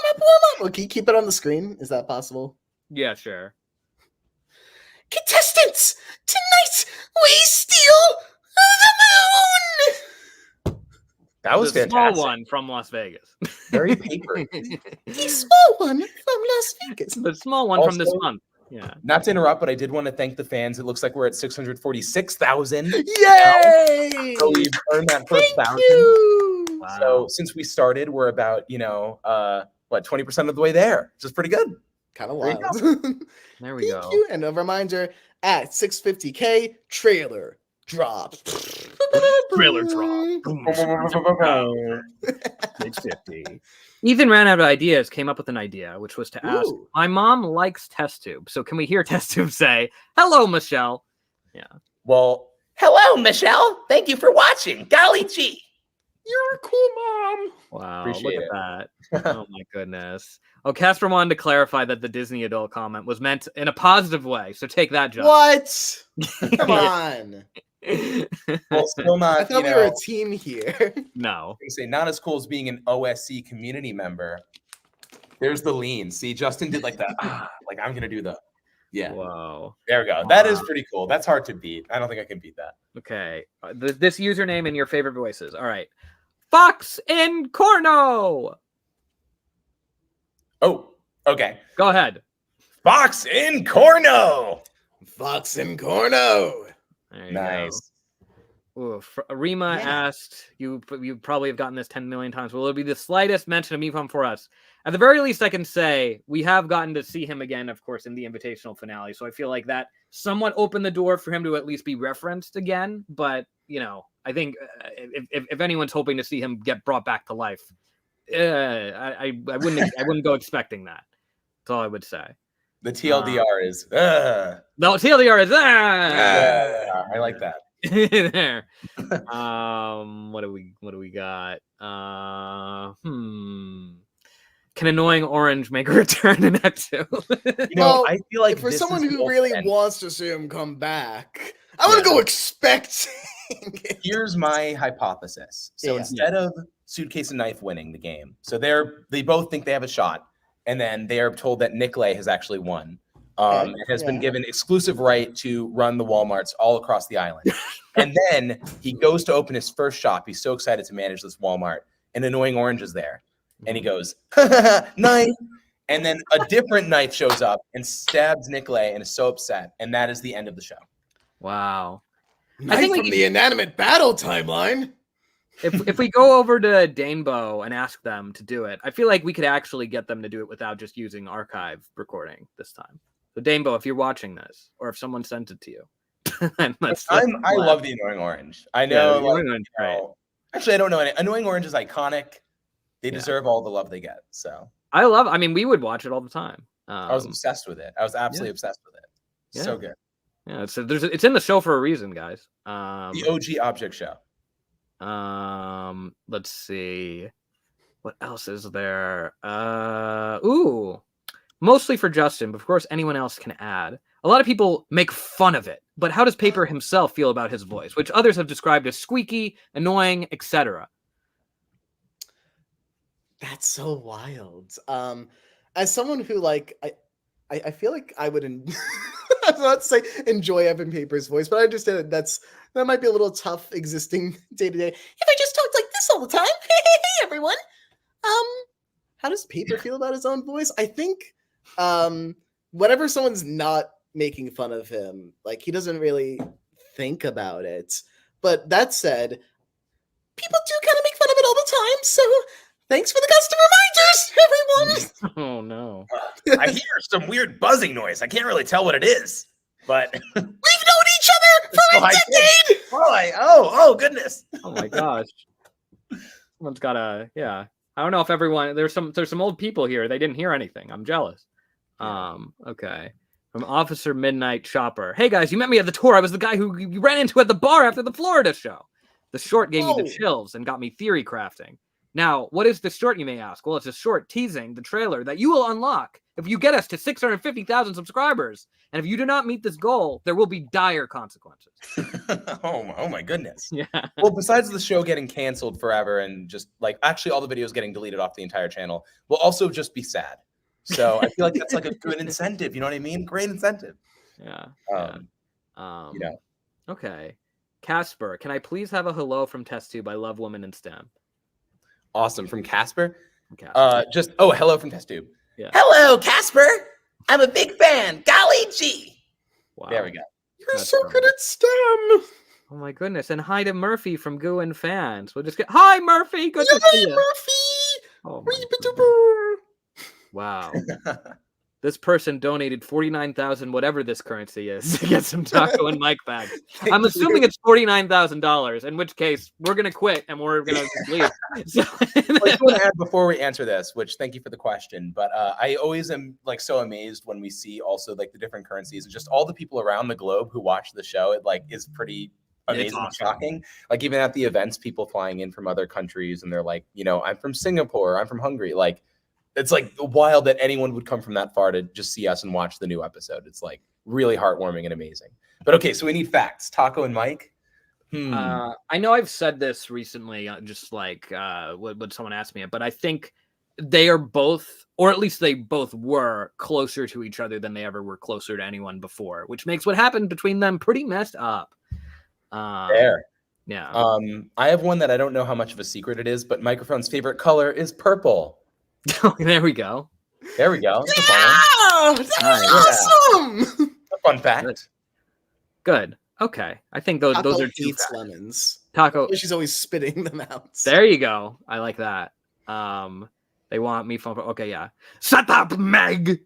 up. Well, can you keep it on the screen? Is that possible? Yeah, sure. Contestants, tonight we steal the moon. That was the fantastic. small one from Las Vegas. Very paper. The small one from Las Vegas. The small one from this Also- month. Yeah. Not to interrupt, but I did want to thank the fans. It looks like we're at 646,000. Yay! So we've earned that first Thank 1,000. you. Wow. So since we started, we're about 20% of the way there, which is pretty good. Kind of There you wild. There we Thank go. you. And a reminder at 650K trailer drop. Trailer drop. 650. Ethan ran out of ideas, came up with an idea, which was to ask, Ooh. my mom likes test tube. So can we hear test tube say, hello, Michelle? Well, Hello, Michelle. Thank you for watching. Golly gee. You're a cool mom. Wow, Appreciate look it. at that. Oh my goodness. Oh, Casper wanted to clarify that the Disney adult comment was meant in a positive way. So take that, John. What? Come on. well, still not. I thought we were a team here. No. Say not as cool as being an OSC community member. There's the lean. See, Justin did like that. Like I'm gonna do the. Yeah. Whoa. There we go. That is Wow. pretty cool. That's hard to beat. I don't think I can beat that. Okay. This username in your favorite voices. All right. Fox in Corno. Oh, okay. Go ahead. Fox in Corno. Fox and Corno. There you Nice. go. Ooh, Rima Yeah. asked, you probably have gotten this 10 million times. Will it be the slightest mention of Mifum for us? At the very least, I can say we have gotten to see him again, of course, in the invitational finale. So I feel like that somewhat opened the door for him to at least be referenced again. But, I think if anyone's hoping to see him get brought back to life, I wouldn't go expecting that. That's all I would say. The TLDR is. No, TLDR is I like that. there. What do we got? Can annoying orange make a return in Act 2? Well, I feel like for this someone is the who really ultimate- wants to see him come back, I want to go expecting. Here's my hypothesis. So Yeah. instead of Suitcase and Knife winning the game, so they both think they have a shot, and then they are told that Nicolay has actually won. Okay, And has been yeah. given exclusive right to run the Walmarts all across the island. And then he goes to open his first shop. He's so excited to manage this Walmart. And Annoying Orange is there. And he goes, knife. And then a different knife shows up and stabs Nicolay and is so upset. And that is the end of the show. Wow. I think we from the inanimate battle timeline. If we go over to Danebo and ask them to do it, I feel like we could actually get them to do it without just using archive recording this time. So Danebo, if you're watching this, or if someone sent it to you, I love the Annoying Orange. I know. Right. Actually, I don't know any. Annoying Orange is iconic. They deserve all the love they get. So I mean, we would watch it all the time. I was obsessed with it. I was absolutely obsessed with it. Yeah. So good. Yeah, it's in the show for a reason, guys. The OG Object Show. Let's see. What else is there? Ooh. Mostly for Justin, but of course anyone else can add. A lot of people make fun of it, but how does Paper himself feel about his voice, which others have described as squeaky, annoying, etc.? That's so wild. As someone who like I feel like I would I was about to say enjoy Evan Paper's voice, but I understand that might be a little tough existing day to day. If I just talked like this all the time, hey everyone. How does Paper feel about his own voice? I think whenever someone's not making fun of him, like he doesn't really think about it. But that said, people do kind of make fun of it all the time, so thanks for the custom reminders, everyone. Oh no. I hear some weird buzzing noise. I can't really tell what it is, but We've known each other for a decade. Oh goodness. Oh my gosh. Someone's got yeah. I don't know if everyone there's some old people here. They didn't hear anything. I'm jealous. Okay. From Officer Midnight Chopper. Hey guys, you met me at the tour. I was the guy who you ran into at the bar after the Florida show. The short gave me the chills and got me theory crafting. Now, what is the short, you may ask? Well, it's a short teasing the trailer that you will unlock if you get us to 650,000 subscribers. And if you do not meet this goal, there will be dire consequences. oh my goodness. Yeah. Well, besides the show getting canceled forever and just like actually all the videos getting deleted off the entire channel, we'll also just be sad. So I feel like that's like a good incentive. You know what I mean? Great incentive. Yeah. You know. Okay. Casper, can I please have a hello from Test Tube? I love women in STEM. Awesome. From Casper? Casper. Hello from Test Tube. Yeah. Hello, Casper. I'm a big fan. Golly gee. Wow. There we go. You're That's so funny. good at STEM. Oh my goodness. And hi to Murphy from Goo and Fans. We'll just get hi Murphy. Good to see you. Murphy. Oh my goodness. Wow. This person donated 49,000 whatever this currency is to get some Taco and Mike bags. I'm assuming it's $49,000, in which case we're gonna quit and we're gonna leave. So, I just want to add before we answer this, which thank you for the question, but I always am like so amazed when we see also like the different currencies and just all the people around the globe who watch the show. It like is pretty amazing and shocking. Like even at the events, people flying in from other countries and they're like, you know, I'm from Singapore, I'm from Hungary, like. It's like wild that anyone would come from that far to just see us and watch the new episode. It's like really heartwarming and amazing. But okay, so we need facts. Taco and Mike. I know I've said this recently, just like when someone asked me, but I think they are both, or at least they both were closer to each other than they ever were closer to anyone before, which makes what happened between them pretty messed up. There. Yeah. I have one that I don't know how much of a secret it is, but Microphone's favorite color is purple. There we go. There we go. Yeah, that was awesome. A fun fact. Good. Okay. I think those are two eats facts. lemons. Taco. She's always spitting them out. There you go. I like that. They want me from. Okay, yeah. Shut up, Meg.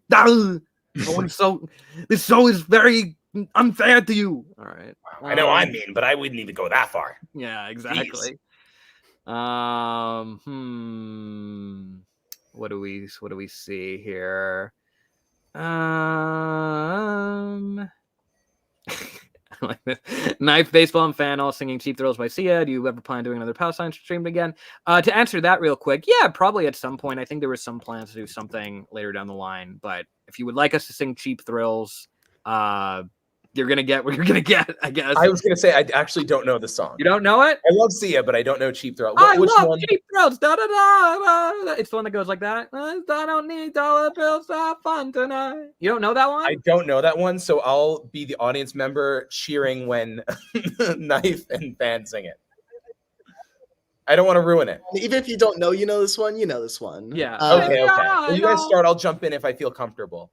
This show is very unfair to you. All right. I know I'm mean, but I wouldn't even go that far. Yeah, exactly. What do we see here? I like this. Knife, Baseball, and Fan all singing Cheap Thrills by Sia. Do you ever plan on doing another Power Science stream again? To answer that real quick, yeah, probably at some point. I think there was some plans to do something later down the line. But if you would like us to sing Cheap Thrills, you're gonna get what you're gonna get, I guess. I was gonna say I actually don't know the song. You don't know it? I love Sia, but I don't know Cheap Thrill. I Which love one? Cheap Thrills. Da, da, da, da, da. It's the one that goes like that. I don't need dollar bills to have fun tonight. You don't know that one? I don't know that one, so I'll be the audience member cheering when Knife and Fan sing it. I don't want to ruin it. Even if you don't know, you know this one. You know this one. Yeah. Okay. Well, you guys start. I'll jump in if I feel comfortable.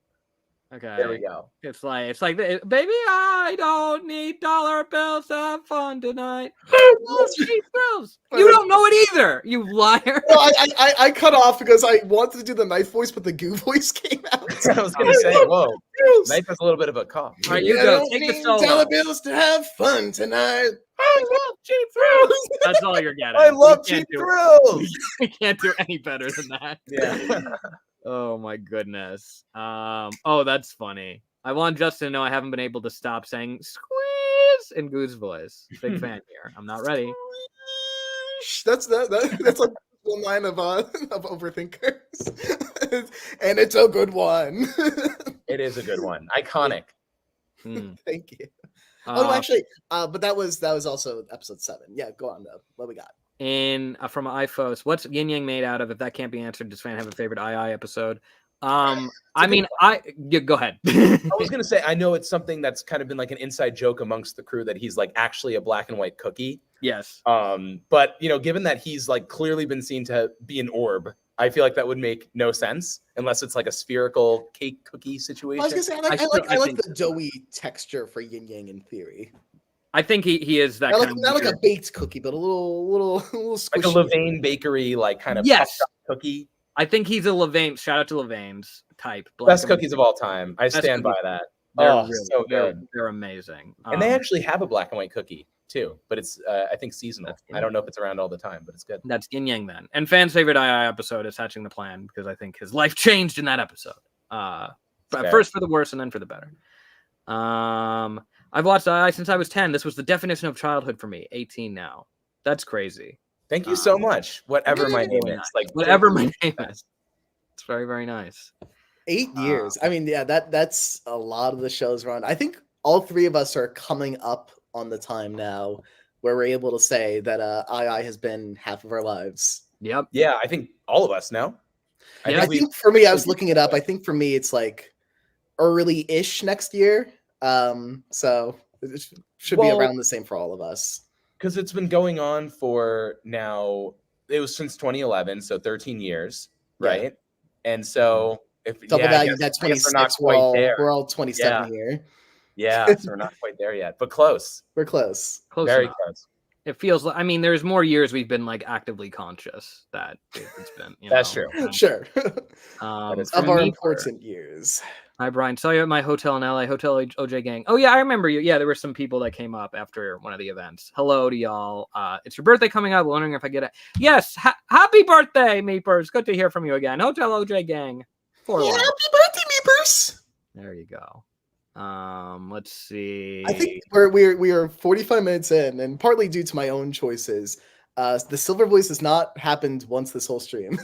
Okay. There we go. It's like baby, I don't need dollar bills to have fun tonight. Cheap Thrills. You don't know it either, you liar. Well, I cut off because I wanted to do the Knife voice, but the Goo voice came out. I was gonna say, whoa, Knife has a little bit of a cough. All right, you go. Take the solo. Dollar bills to have fun tonight. I love Cheap Thrills. That's all you're getting. I love Cheap Thrills. We can't do any better than that. Yeah. Oh my goodness. Oh, that's funny. I want Justin to know I haven't been able to stop saying squeeze in Goo's voice. Big fan here. I'm not ready. That's like one line of Overthinkers. And it's a good one. It is a good one. Iconic. Thank you. Actually, but that was also episode 7. Yeah, go on though. What we got? From IFOS, what's Yin Yang made out of? If that can't be answered, does Fan have a favorite II episode? I mean, go ahead. I was gonna say, I know it's something that's kind of been like an inside joke amongst the crew that he's like actually a black and white cookie. Yes. But given that he's like clearly been seen to be an orb, I feel like that would make no sense unless it's like a spherical cake cookie situation. I was gonna say, I like the doughy texture for Yin Yang in theory. I think he is that kind of not like a baked cookie, but a little squishy. Like a Levain bakery, like kind of cookie. I think he's a Levain. Shout out to Levain's type. Best cookies of all time. I stand by that. They're so good. They're amazing. And they actually have a black and white cookie too, but it's I think seasonal. I don't know if it's around all the time, but it's good. That's Yin Yang then. And Fan's favorite II episode is Hatching the Plan because I think his life changed in that episode. But first for the worse and then for the better. I've watched II since I was 10. This was the definition of childhood for me. 18 now. That's crazy. Thank you so much. Whatever my name is. Like whatever my name is. It's very, very nice. 8 years. I mean, yeah, that's a lot of the shows run. I think all 3 of us are coming up on the time now where we're able to say that II has been half of our lives. Yep. Yeah, I think all of us know. I think for me, I was looking it up. I think for me, it's like early-ish next year. So it should be around the same for all of us. Because it's been going on for now, it was since 2011, so 13 years, right? Yeah. And so if double that's 26, we're all 27 here. Yeah, so we're not quite there yet, but close. We're close. Very enough. Close. It feels like, I mean, there's more years we've been like actively conscious that it's been. That's true. Sure. Of our important years. Hi, Brian. Saw you at my hotel in LA, Hotel OJ Gang. Oh, yeah, I remember you. Yeah, there were some people that came up after one of the events. Hello to y'all. It's your birthday coming up. Wondering if I get it. Yes. Happy birthday, Meepers. Good to hear from you again. Hotel OJ Gang. Happy birthday, Meepers. There you go. Let's see. I think we are 45 minutes in, and partly due to my own choices. The silver voice has not happened once this whole stream.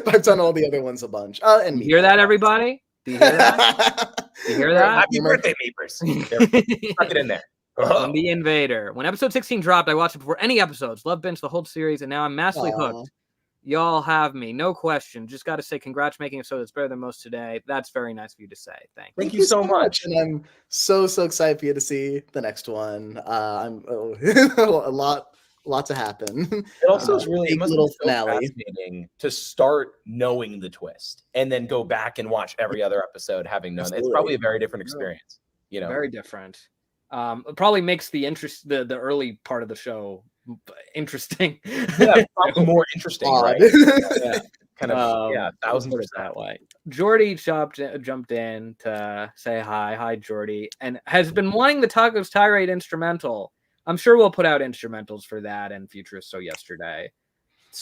I've done all the other ones a bunch. And you hear that, everybody? Do you hear that? You hear that? Happy birthday, Meepers. Tuck it in there. I'm the Invader. When episode 16 dropped, I watched it before any episodes. Love binge the whole series, and now I'm massively hooked. Y'all have me, no question. Just got to say, congrats making a show that's better than most today. That's very nice of you to say. Thank you so much. And I'm so excited for you to see the next one. I'm a lot to happen. It also is really a little finale. Fascinating to start knowing the twist and then go back and watch every other episode having known. It's probably a very different experience. Very different. It probably makes the early part of the show interesting. Yeah, probably more interesting, right? Yeah. Kind of, thousands put it that way. Jordy jumped in to say hi. Hi, Jordy, and has been wanting the Tacos Tirade instrumental. I'm sure we'll put out instrumentals for that and Futurist So Yesterday.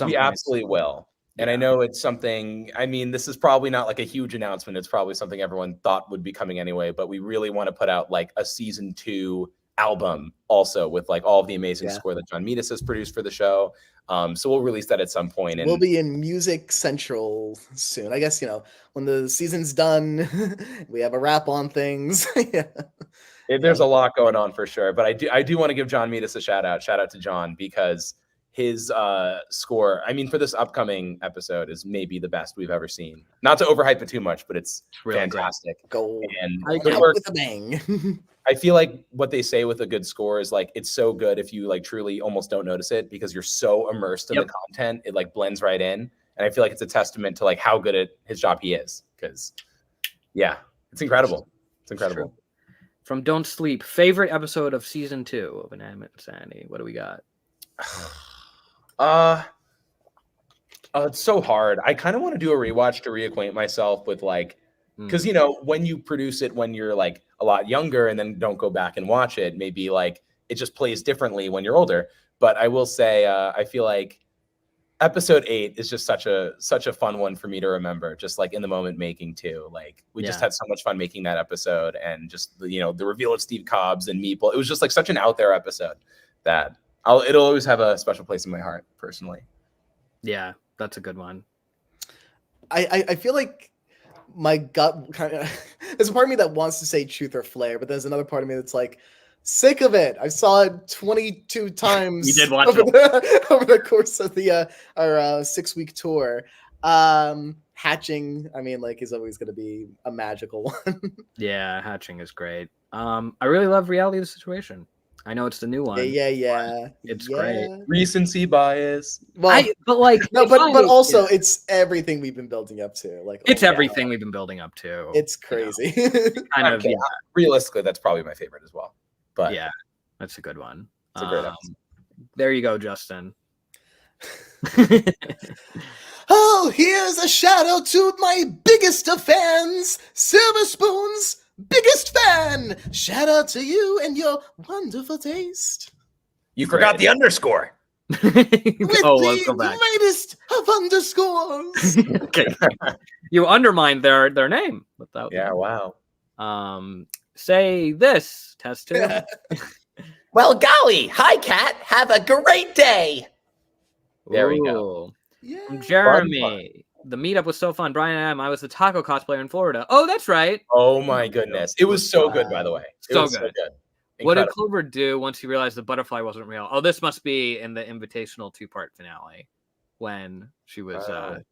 We absolutely will. And I know it's something, I mean, this is probably not like a huge announcement. It's probably something everyone thought would be coming anyway, but we really want to put out like a season 2 album also with like all of the amazing score that John Meadis has produced for the show. So we'll release that at some point. And we'll be in Music Central soon. I guess, when the season's done, we have a wrap on things. There's a lot going on for sure. But I do want to give John Meadis a shout out to John, because his score, I mean, for this upcoming episode is maybe the best we've ever seen. Not to overhype it too much, but it's really fantastic. Go and with a bang. I feel like what they say with a good score is like, it's so good if you like truly almost don't notice it because you're so immersed in the content, it like blends right in. And I feel like it's a testament to like how good at his job he is, because it's incredible. It's incredible. From Don't Sleep, favorite episode of season 2 of Inanimate Insanity. What do we got? It's so hard. I kind of want to do a rewatch to reacquaint myself with like, because when you produce it when you're like a lot younger and then don't go back and watch it, maybe like it just plays differently when you're older. But I will say, I feel like episode 8 is just such a fun one for me to remember, just like in the moment making too. Like we just had so much fun making that episode, and just the reveal of Steve Cobbs and Meeple. It was just like such an out there episode that it'll always have a special place in my heart personally. Yeah, that's a good one. I feel like my gut kind of there's a part of me that wants to say truth or flair, but there's another part of me that's like sick of it. I saw it 22 times You did watch over the course of the our 6-week tour. Hatching, I mean, like, is always going to be a magical one. Yeah, Hatching is great. I really love Reality of the Situation. I know it's the new one. Yeah. It's great. Recency bias. Well, but like, no, but also it's everything we've been building up to. Like, it's everything we've been building up to. It's crazy. Kind of. Okay. Yeah. Realistically, that's probably my favorite as well. But Yeah, that's a good one. It's a great episode. There you go, Justin. Oh, here's a shout out to my biggest of fans, Silver Spoon's biggest fan. Shout out to you and your wonderful taste. You forgot the underscore. With let's go the back. latest of underscores. Okay. You undermined their name. Without Yeah, wow. Say this, test two. Well, golly, hi, Kat. Have a great day. There we Ooh. go. Yeah. From Jeremy. The meetup was so fun. Brian and I was the taco cosplayer in Florida. Oh, that's right. Oh my goodness. It was so good, by the way. So was good. Incredible. What did Clover do once he realized the butterfly wasn't real? Oh, this must be in the Invitational 2-part finale when she was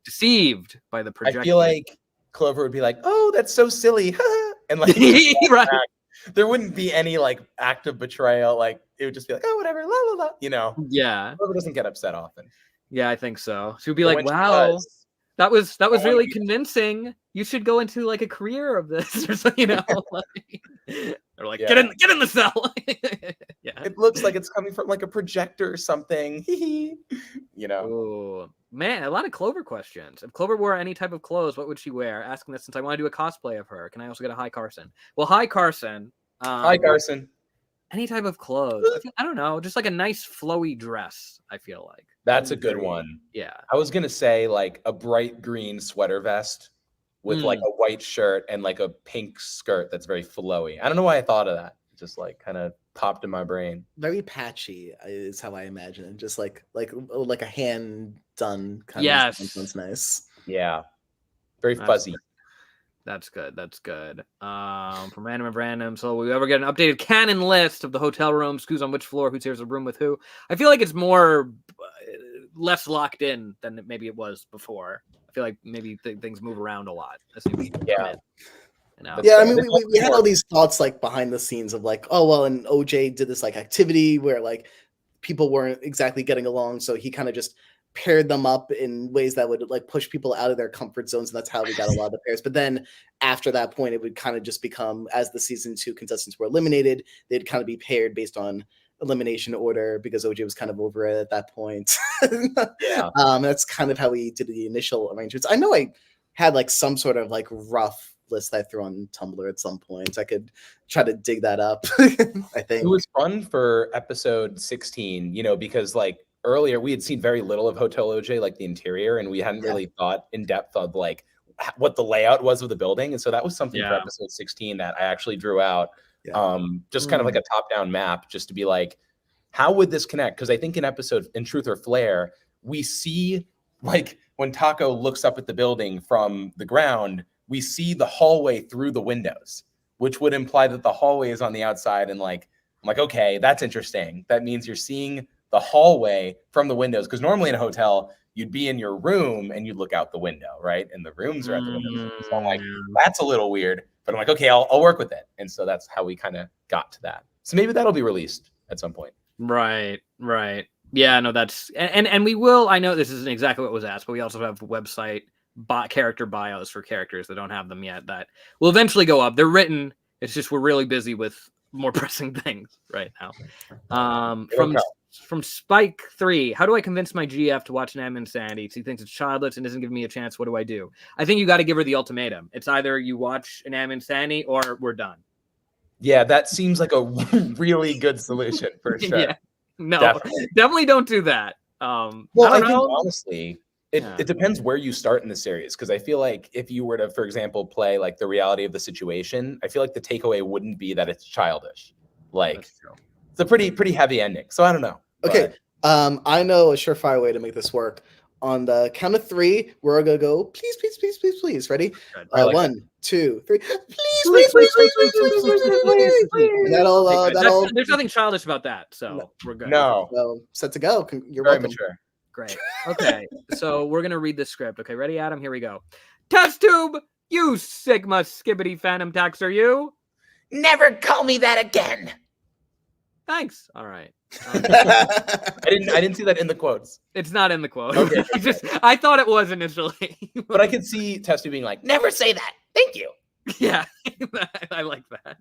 deceived by the projection. I feel like Clover would be like, "Oh, that's so silly," and like, right. There wouldn't be any like act of betrayal. Like it would just be like, "Oh, whatever, la la la," you know. Yeah. Clover doesn't get upset often. Yeah, I think so. She would be But like, when she "Wow, does, that was wanna really be- convincing. You should go into like a career of this or something." You know, like, they're like, Yeah. "Get in the cell." Yeah. It looks like it's coming from like a projector or something. You know. Oh man, a lot of Clover questions. If Clover wore any type of clothes, what would she wear? Asking this since I want to do a cosplay of her. Can I also get a hi Carson? Well, hi Carson. Hi, Carson. Any type of clothes. I don't know, just like a nice flowy dress. I feel like That's a good one. Yeah. I was gonna say like a bright green sweater vest with like a white shirt and like a pink skirt that's very flowy. I don't know why I thought of that. It just like kind of popped in my brain. Very patchy is how I imagine it. Just like a hand done kind Yes. of sounds nice. Yeah. Very fuzzy. That's good. That's good. From random of random. So will we ever get an updated canon list of the hotel rooms? Who's on which floor? Who shares a room with who? I feel like it's more less locked in than maybe it was before. I feel like maybe things move around a lot. Yeah. Yeah, I mean, we had all these thoughts like behind the scenes of like, oh well, and OJ did this like activity where like people weren't exactly getting along, so he kind of just paired them up in ways that would like push people out of their comfort zones, and that's how we got a lot of the pairs. But then after that point, it would kind of just become, as the season 2 contestants were eliminated, they'd kind of be paired based on elimination order because OJ was kind of over it at that point. Yeah. That's kind of how we did the initial arrangements. I know I had like some sort of like rough list that I threw on Tumblr at some point. I could try to dig that up. I think it was fun for episode 16, you know, because like earlier we had seen very little of Hotel OJ, like the interior, and we hadn't really thought in depth of like what the layout was of the building. And so that was something for episode 16 that I actually drew out. Just kind of like a top-down map, just to be like, how would this connect? Because I think in Truth or Flare, we see like when Taco looks up at the building from the ground, we see the hallway through the windows, which would imply that the hallway is on the outside. And like, I'm like, okay, that's interesting. That means you're seeing the hallway from the windows. Because normally in a hotel, you'd be in your room and you'd look out the window, right? And the rooms are at the windows. So I'm like, that's a little weird. But I'm like, okay, I'll work with it. And so that's how we kind of got to that. So maybe that'll be released at some point. Right. Yeah, no, that's and we will. I know this isn't exactly what was asked, but we also have website character bios for characters that don't have them yet that will eventually go up. They're written. It's just we're really busy with more pressing things right now. From Spike 3, how do I convince my GF to watch Nam Insanity? She thinks it's childless and isn't giving me a chance. What do I do? I think you got to give her the ultimatum. It's either you watch Nam Insanity or we're done. Yeah, that seems like a really good solution for sure. Yeah. No, definitely don't do that. Well, I think honestly, it depends where you start in the series. Because I feel like if you were to, for example, play like the reality of the situation, I feel like the takeaway wouldn't be that it's childish. Like it's a pretty heavy ending. So I don't know. Okay. I know a surefire way to make this work. On the count of 3, we're gonna go, please, please, please, please, please. Ready? I like 1, 2, 3. Please, please, please, please, please, please, please. That'll. There's nothing childish about that, so we're good. No. Well, set to go. You're Very welcome. mature. Great. Okay, so we're gonna read the script. Okay, ready, Adam? Here we go. Test tube, you Sigma Skibbity Phantom Taxer, you. Never call me that again. Thanks. All right. I didn't see that in the quotes. It's not in the quote. Okay. I thought it was initially. But I could see Testu being like, Never say that. Thank you. Yeah, I like that.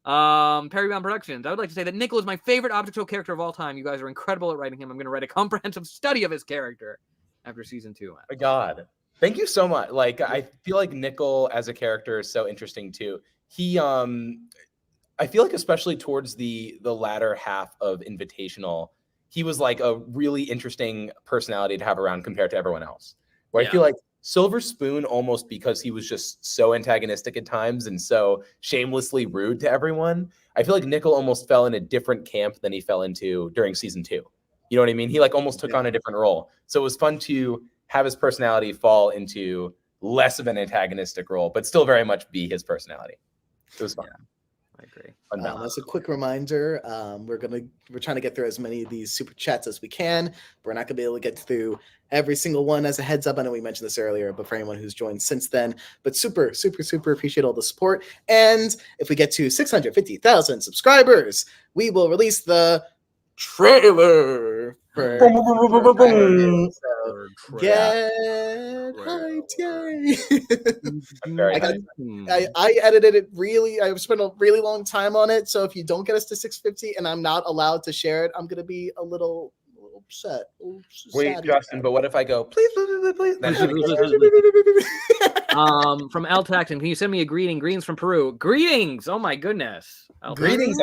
Perrybound Productions. I would like to say that Nickel is my favorite optical character of all time. You guys are incredible at writing him. I'm going to write a comprehensive study of his character after season 2. my God. Thank you so much. Like, I feel like Nickel as a character is so interesting too. He, I feel like especially towards the latter half of Invitational, he was like a really interesting personality to have around compared to everyone else. Where I feel like Silver Spoon, almost because he was just so antagonistic at times and so shamelessly rude to everyone, I feel like Nickel almost fell in a different camp than he fell into during season 2. You know what I mean? He like almost took on a different role. So it was fun to have his personality fall into less of an antagonistic role, but still very much be his personality. It was fun. Yeah, I agree. As a quick reminder, we're trying to get through as many of these super chats as we can. We're not gonna be able to get through every single one. As a heads up, I know we mentioned this earlier, but for anyone who's joined since then, but super appreciate all the support. And if we get to 650,000 subscribers, we will release the trailer for get hyped, yay. I edited it really. I spent a really long time on it. So if you don't get us to 650 and I'm not allowed to share it, I'm gonna be a little upset. Wait, Justin, but what if I go, please? From L Taxon, can you send me a greeting? Greetings from Peru. Greetings! Oh my goodness. Greetings,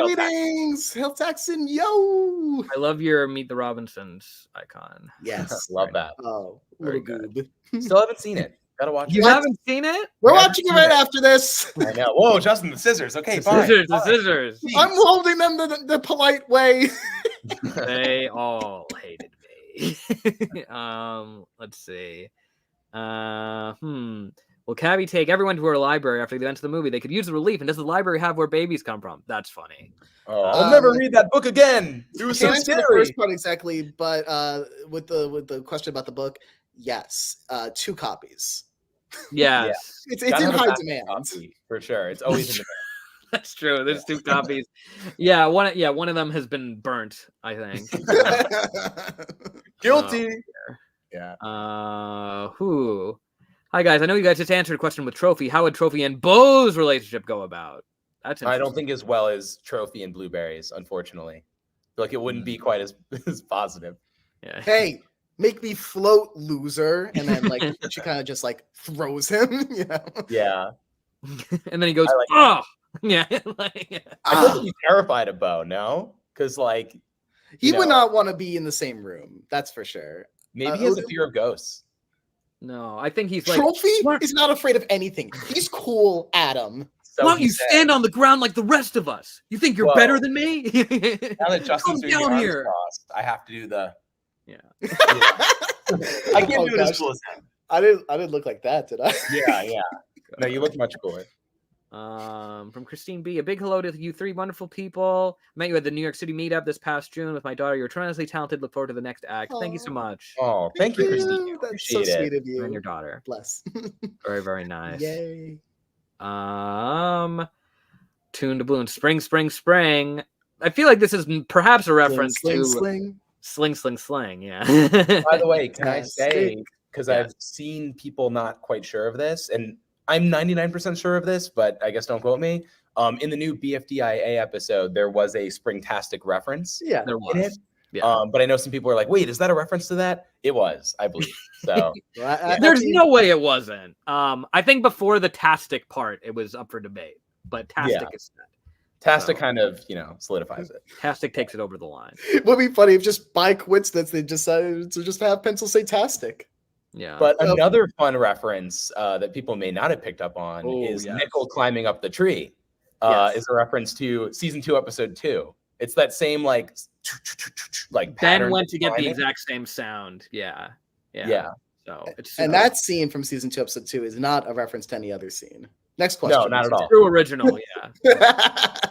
Hell Taxon, yo! I love your Meet the Robinsons icon. Yes, love that. Oh, very little good. goob. Still haven't seen it. Gotta watch You it. haven't seen it? We're watching it right after this. I know. Whoa, Justin, the scissors. Okay, fine. The scissors. I'm holding them the polite way. They all hated me. Let's see. Will Cabby take everyone to her library after the events of the movie? They could use the relief. And does the library have where babies come from? That's funny. Oh, I'll never read that book again. It was so scary. The first part exactly, but with the question about the book, yes, 2 copies. Yes, it's in high demand for sure. It's always in demand. That's true. There's 2 copies. One of them has been burnt, I think. Guilty. Who? Hi guys, I know you guys just answered a question with Trophy. How would Trophy and Bo's relationship go about? That's I don't think as well as Trophy and Blueberries, unfortunately. I feel like it wouldn't be quite as positive. Yeah. Hey, make me float, loser, and then like she kind of just like throws him. Yeah. And then he goes, yeah. I think he's terrified of Bo. No, because like he would not want to be in the same room. That's for sure. Maybe he has a fear of ghosts. No, I think he's like Trophy is not afraid of anything. He's cool, Adam. So why don't you stand on the ground like the rest of us? You think you're better than me? Now that Justin's doing the arms crossed, I have to do the I can't do it as cool as him. I didn't look like that, did I? Yeah. No, you look much cooler. From Christine B. A big hello to you 3 wonderful people. Met you at the New York City meetup this past June with my daughter. You're tremendously talented. Look forward to the next act. Thank you so much. Oh, thank you, Christine. That's so sweet of you. And your daughter. Bless. Very, very nice. Yay. Tune to Balloon. Spring, spring, spring. I feel like this is perhaps a reference to Sling. Yeah. By the way, can I say, because I've seen people not quite sure of this, and I'm 99% sure of this, but I guess don't quote me. In the new BFDIA episode, there was a Springtastic reference. Yeah, there was. But I know some people are like, wait, is that a reference to that? It was, I believe. So there's no way it wasn't. I think before the Tastic part, it was up for debate, but Tastic is set. Tastic kind of, solidifies it. Tastic takes it over the line. It would be funny if just by coincidence they decided to just have pencil say Tastic. Yeah. But another fun reference that people may not have picked up on is Nickel climbing up the tree. Is a reference to season 2, episode 2. It's that same like pattern. Ben went to get the exact same sound. Yeah. Yeah. So it's And that scene from season 2, episode 2 is not a reference to any other scene. Next question. No, not at all. true original. Yeah.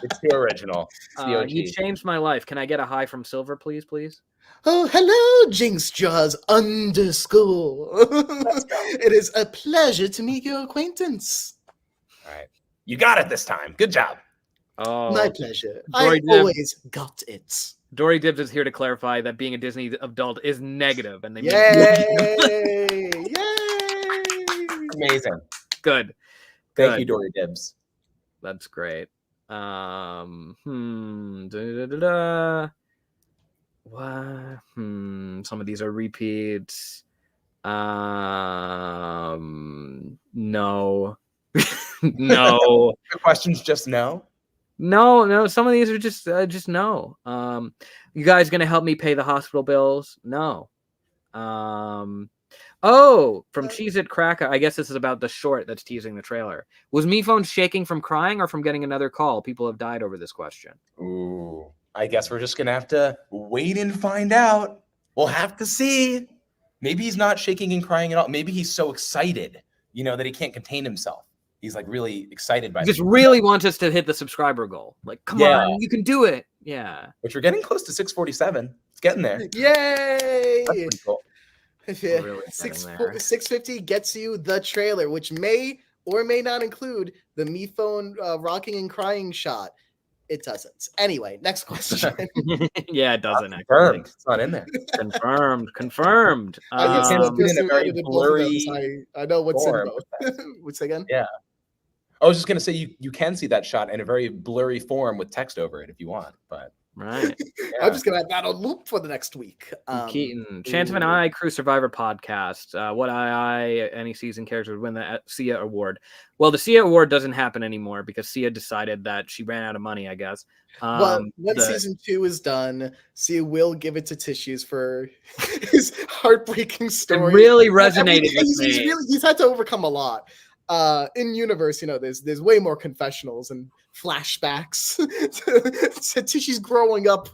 It's the original. It's the OG. You changed my life. Can I get a hi from Silver, please? Oh, hello, Jinx Jaws _ It is a pleasure to meet your acquaintance. All right. You got it this time. Good job. Oh, My pleasure. Dory I always got it. Dory Dibbs is here to clarify that being a Disney adult is negative, and they Yay! Amazing. Good. Thank you, Dory Dibbs. That's great. What? Some of these are repeats. No. No. The question's just no. No. Some of these are just no. You guys gonna help me pay the hospital bills? No. From Cheese It Cracker. I guess this is about the short that's teasing the trailer. Was me phone shaking from crying or from getting another call? People have died over this question. Ooh. I guess we're just gonna have to wait and find out. We'll have to see. Maybe he's not shaking and crying at all. Maybe he's so excited, that he can't contain himself. He's like really excited by He just really wants us to hit the subscriber goal. Like, come on, you can do it. Yeah. Which we're getting close to 647. It's getting there. Yay! That's pretty cool. Yeah. Really 650 gets you the trailer, which may or may not include the me phone rocking and crying shot. It doesn't. Anyway, next question. Yeah, it doesn't. Confirmed. It's not in there. Confirmed. I can see in a very blurry I know what's form. in both. What's again? Yeah. I was just gonna say you can see that shot in a very blurry form with text over it if you want, but Right. I'm just gonna have that on loop for the next week. Keaton, Chance of an Eye Crew Survivor podcast. What any season character would win the Sia Award? Well, the Sia Award doesn't happen anymore because Sia decided that she ran out of money, I guess. But when season 2 is done, Sia will give it to Tissues for his heartbreaking story. It really resonated with me. He's had to overcome a lot. In universe, there's way more confessionals and flashbacks to Tishy's growing up.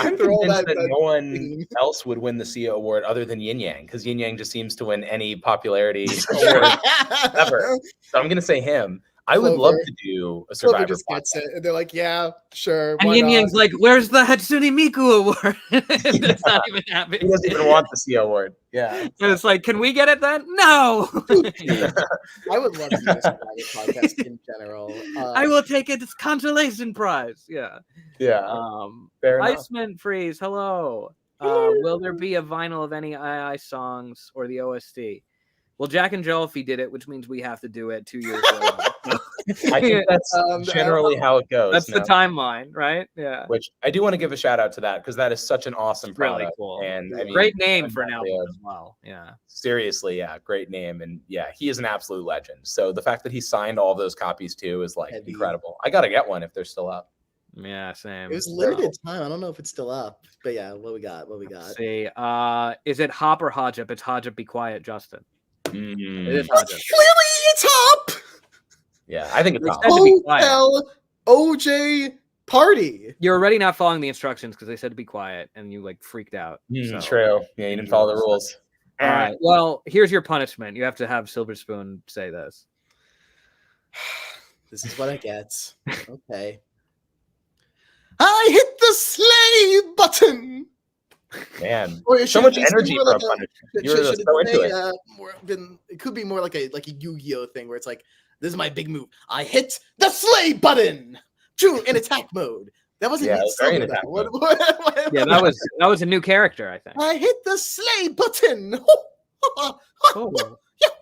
I'm convinced that no one else would win the Sia Award other than Yin Yang, because Yin Yang just seems to win any popularity award ever. So I'm gonna say him. I would love to do a Survivor just podcast. gets it, and they're like, "Yeah, sure." And Yin Yang's like, "Where's the Hatsune Miku Award?" That's not even happening. He doesn't even want the Sia Award. Yeah, and it's like, can we get it then? No. I would love to do a Survivor podcast in general. I will take it as consolation prize. Yeah. Fair enough. Iceman Freeze, hello. Will there be a vinyl of any II songs or the OST? Well, Jack and Jolfie did it, which means we have to do it 2 years later. I think that's generally how it goes. That's the timeline, right? Yeah. Which I do want to give a shout out to that because that is such an awesome product. Really cool. And I mean, great name for an album as well. Yeah. Seriously, yeah, great name. And yeah, he is an absolute legend. So the fact that he signed all of those copies too is like incredible. I gotta get one if they're still up. Yeah, same. It was limited time. I don't know if it's still up, but yeah, what we got? Let's see. Is it Hop or Hodgep? It's Hodgep. Be quiet, Justin. Mm. It is clearly it's Hop. Yeah, I think it's Hop. Hotel OJ party. You're already not following the instructions because they said to be quiet, and you like freaked out. So. True. Yeah, you didn't follow the rules. All right. Well, here's your punishment. You have to have Silver Spoon say this. This is what I get. Okay. I hit the slay button. Man, so much energy for a punishment. You're so into it. It could be more like a Yu-Gi-Oh thing where it's like, this is my big move. I hit the slay button. True in attack mode. That wasn't very in attack mode. Yeah, that was a new character, I think. I hit the slay button.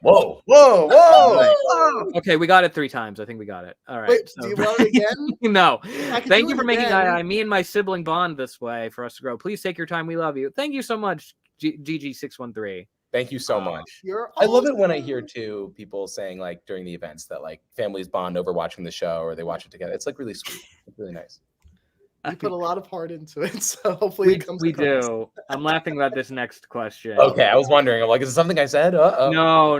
Whoa. Okay, we got it 3 times. I think we got it. All right. Wait, do you want it again? No. Thank you for making me and my sibling bond this way for us to grow. Please take your time. We love you. Thank you so much, GG613. Thank you so much. I love it when I hear too people saying like during the events that like families bond over watching the show or they watch it together. It's like really sweet. It's really nice. We put a lot of heart into it, so hopefully it comes. We do. I'm laughing about this next question. Okay, I was wondering. I'm like, is it something I said? No.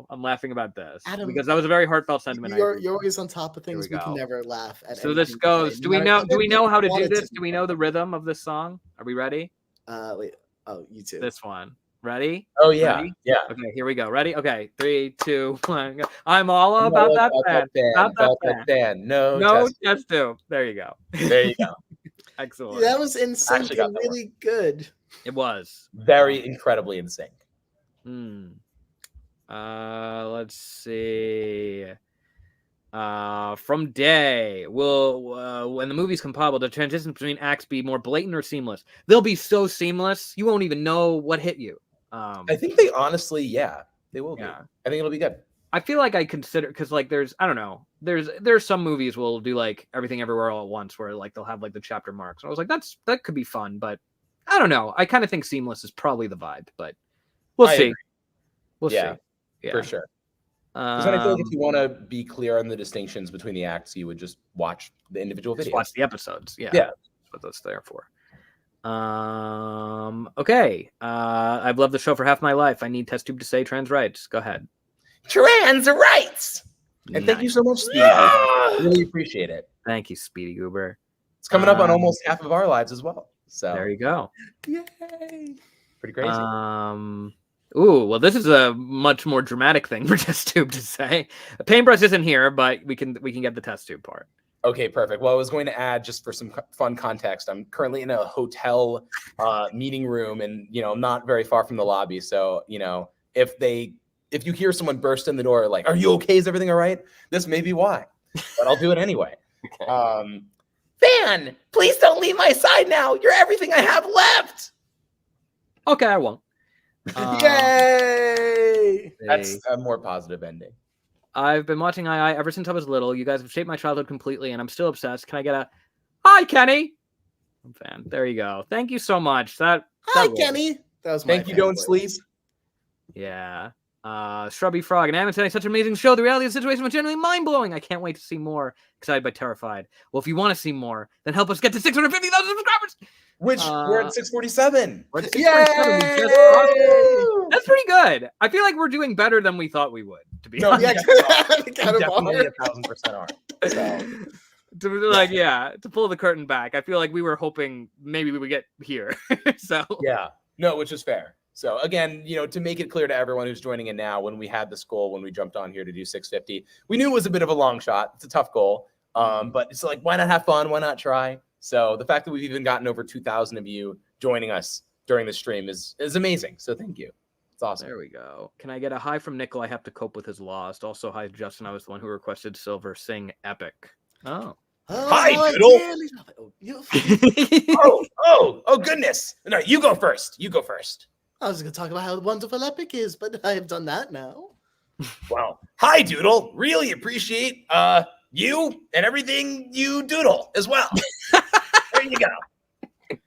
I'm laughing about this because that was a very heartfelt sentiment. You're always on top of things. We can never laugh at. So this goes. Do we know how to do this? Do we know the rhythm of this song? Are we ready? Wait. Oh, you too. This one. Ready? Oh yeah, Ready? yeah. Okay, here we go. Ready? Okay, 3, 2, 1. Go. I'm all about that fan. About that fan. No test tube. There you go. There you go. Excellent. That was in sync and really good. It was very incredibly in sync. Let's see. From Day, will when the movies compile, will the transitions between acts be more blatant or seamless? They'll be so seamless you won't even know what hit you. I think they honestly, they will be. I think it'll be good. I feel like I consider, because like there's there's some movies will do like Everything Everywhere All at Once where like they'll have like the chapter marks. And I was like, that could be fun, but I don't know. I kind of think seamless is probably the vibe, but we'll see. Agree. We'll see. Yeah, for sure. Because I feel like if you want to be clear on the distinctions between the acts, you would just watch the individual videos. Watch the episodes. Yeah. That's what that's there for. Okay. I've loved the show for half my life. I need test tube to say trans rights. Go ahead. Trans rights. And thank you so much, Speedy Goober. Really appreciate it. Thank you, Speedy Goober. It's coming up on almost half of our lives as well. So there you go. Yay. Pretty crazy. Ooh, well, this is a much more dramatic thing for test tube to say. A paintbrush isn't here, but we can get the test tube part. Okay, perfect. Well, I was going to add, just for some fun context, I'm currently in a hotel meeting room and, not very far from the lobby. So, if you hear someone burst in the door, like, are you okay? Is everything all right? This may be why, but I'll do it anyway. Okay. Fan, please don't leave my side now. You're everything I have left. Okay, I won't. Yay! That's a more positive ending. I've been watching II ever since I was little. You guys have shaped my childhood completely, and I'm still obsessed. Can I get a hi, Kenny? I'm fan. There you go. Thank you so much. Hi, Kenny. That was Thank you, Don't Sleep. Yeah. Shrubby Frog and Amazon, such an amazing show. The reality of the situation was genuinely mind-blowing. I can't wait to see more. Excited but terrified. Well, if you want to see more, then help us get to 650,000 subscribers. Which we're at 647. We're at 647. That's pretty good. I feel like we're doing better than we thought we would, to be honest. Definitely 1,000% are. So. To pull the curtain back, I feel like we were hoping maybe we would get here. So which is fair. So again, to make it clear to everyone who's joining in now, when we had this goal, when we jumped on here to do 650, we knew it was a bit of a long shot. It's a tough goal, but it's like, why not have fun? Why not try? So the fact that we've even gotten over 2,000 of you joining us during the stream is amazing. So thank you. It's awesome. There we go. Can I get a hi from Nickel? I have to cope with his lost. Also, hi, Justin. I was the one who requested Silver sing Epic. Oh. Hi, Doodle. Oh, goodness. No, you go first. I was going to talk about how wonderful Epic is, but I have done that now. Well, hi, Doodle. Really appreciate you and everything you doodle as well. There you go.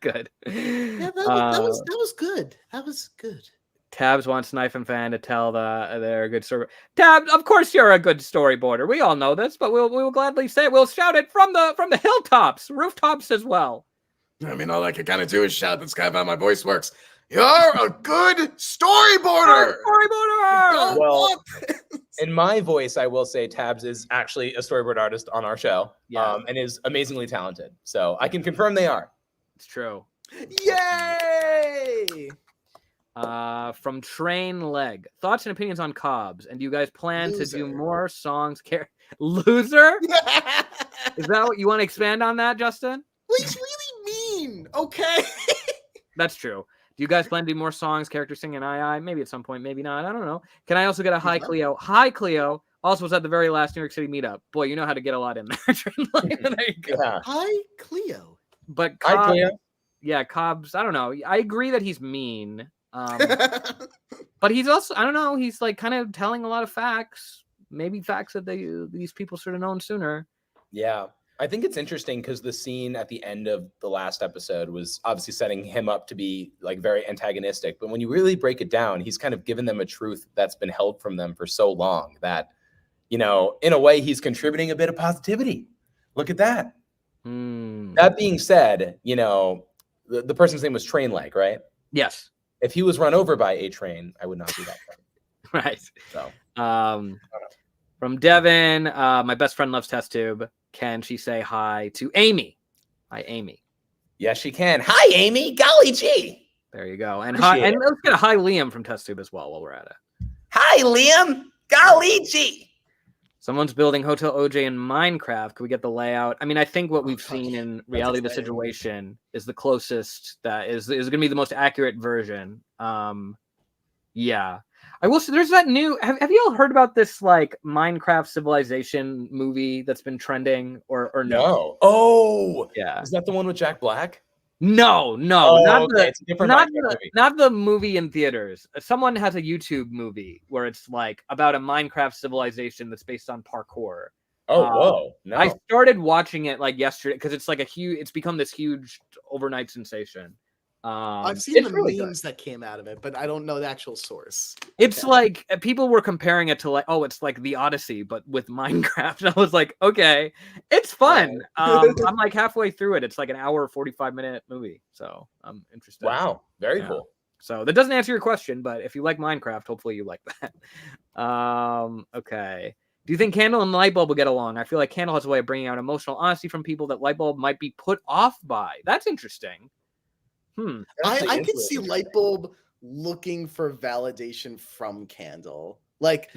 Good. Yeah, that was good. That was good. Tabs wants Knife and Fan to tell they're a good story. Tabs, of course you're a good storyboarder. We all know this, but we'll gladly say it. We'll shout it from the hilltops, rooftops as well. I mean, all I can kind of do is shout. That's kind of how my voice works. You're a good storyboarder. Well, in my voice, I will say Tabs is actually a storyboard artist on our show, and is amazingly talented. So I can confirm they are. It's true. Yay! From Train Leg, thoughts and opinions on Cobbs, and do you guys plan to do more songs? Loser? Is that what you want to expand on that, Justin? What do you really mean? Okay. That's true. Do you guys plan to do more songs, characters singing II? Maybe at some point, maybe not. I don't know. Can I also get a hi, Cleo? Hi, Cleo. Also was at the very last New York City meetup. Boy, you know how to get a lot in there. There you go. Yeah. Hi, Cleo. But hi, Cleo. Yeah, Cobbs, I don't know. I agree that he's mean. But he's also, I don't know, he's like kind of telling a lot of facts. Maybe facts that these people should have known sooner. Yeah. I think it's interesting because the scene at the end of the last episode was obviously setting him up to be like very antagonistic. But when you really break it down, he's kind of given them a truth that's been held from them for so long that, in a way, he's contributing a bit of positivity. Look at that. That being said, the person's name was Train Leg, right? Yes. If he was run over by a train, I would not be that train. Right. So, from Devin, my best friend loves test tube. Can she say hi to Amy? Hi, Amy. Yes, she can. Hi, Amy. Golly gee. There you go. And Appreciate it. let's get a hi Liam from Test Tube as well while we're at it. Hi, Liam. Golly gee. Someone's building Hotel OJ in Minecraft. Can we get the layout? I mean, I think what we've seen in Reality of the Situation is the closest that is going to be the most accurate version. Yeah. I will say there's that new. Have you all heard about this like Minecraft Civilization movie that's been trending or no? No. Oh, yeah. Is that the one with Jack Black? No, Oh, not okay. It's a different Minecraft movie. not the movie in theaters. Someone has a YouTube movie where it's like about a Minecraft civilization that's based on parkour. Oh, whoa! No, I started watching it like yesterday because it's like it's become this huge overnight sensation. I've seen the really memes that came out of it, but I don't know the actual source. It's like people were comparing it to like, oh, it's like the Odyssey, but with Minecraft. And I was like, okay, it's fun. I'm like halfway through it. It's like an hour, 45-minute movie. So I'm interested. Wow, very cool. So that doesn't answer your question, but if you like Minecraft, hopefully you like that. Okay. Do you think Candle and Lightbulb will get along? I feel like Candle has a way of bringing out emotional honesty from people that Lightbulb might be put off by. That's interesting. I could see Lightbulb looking for validation from Candle, like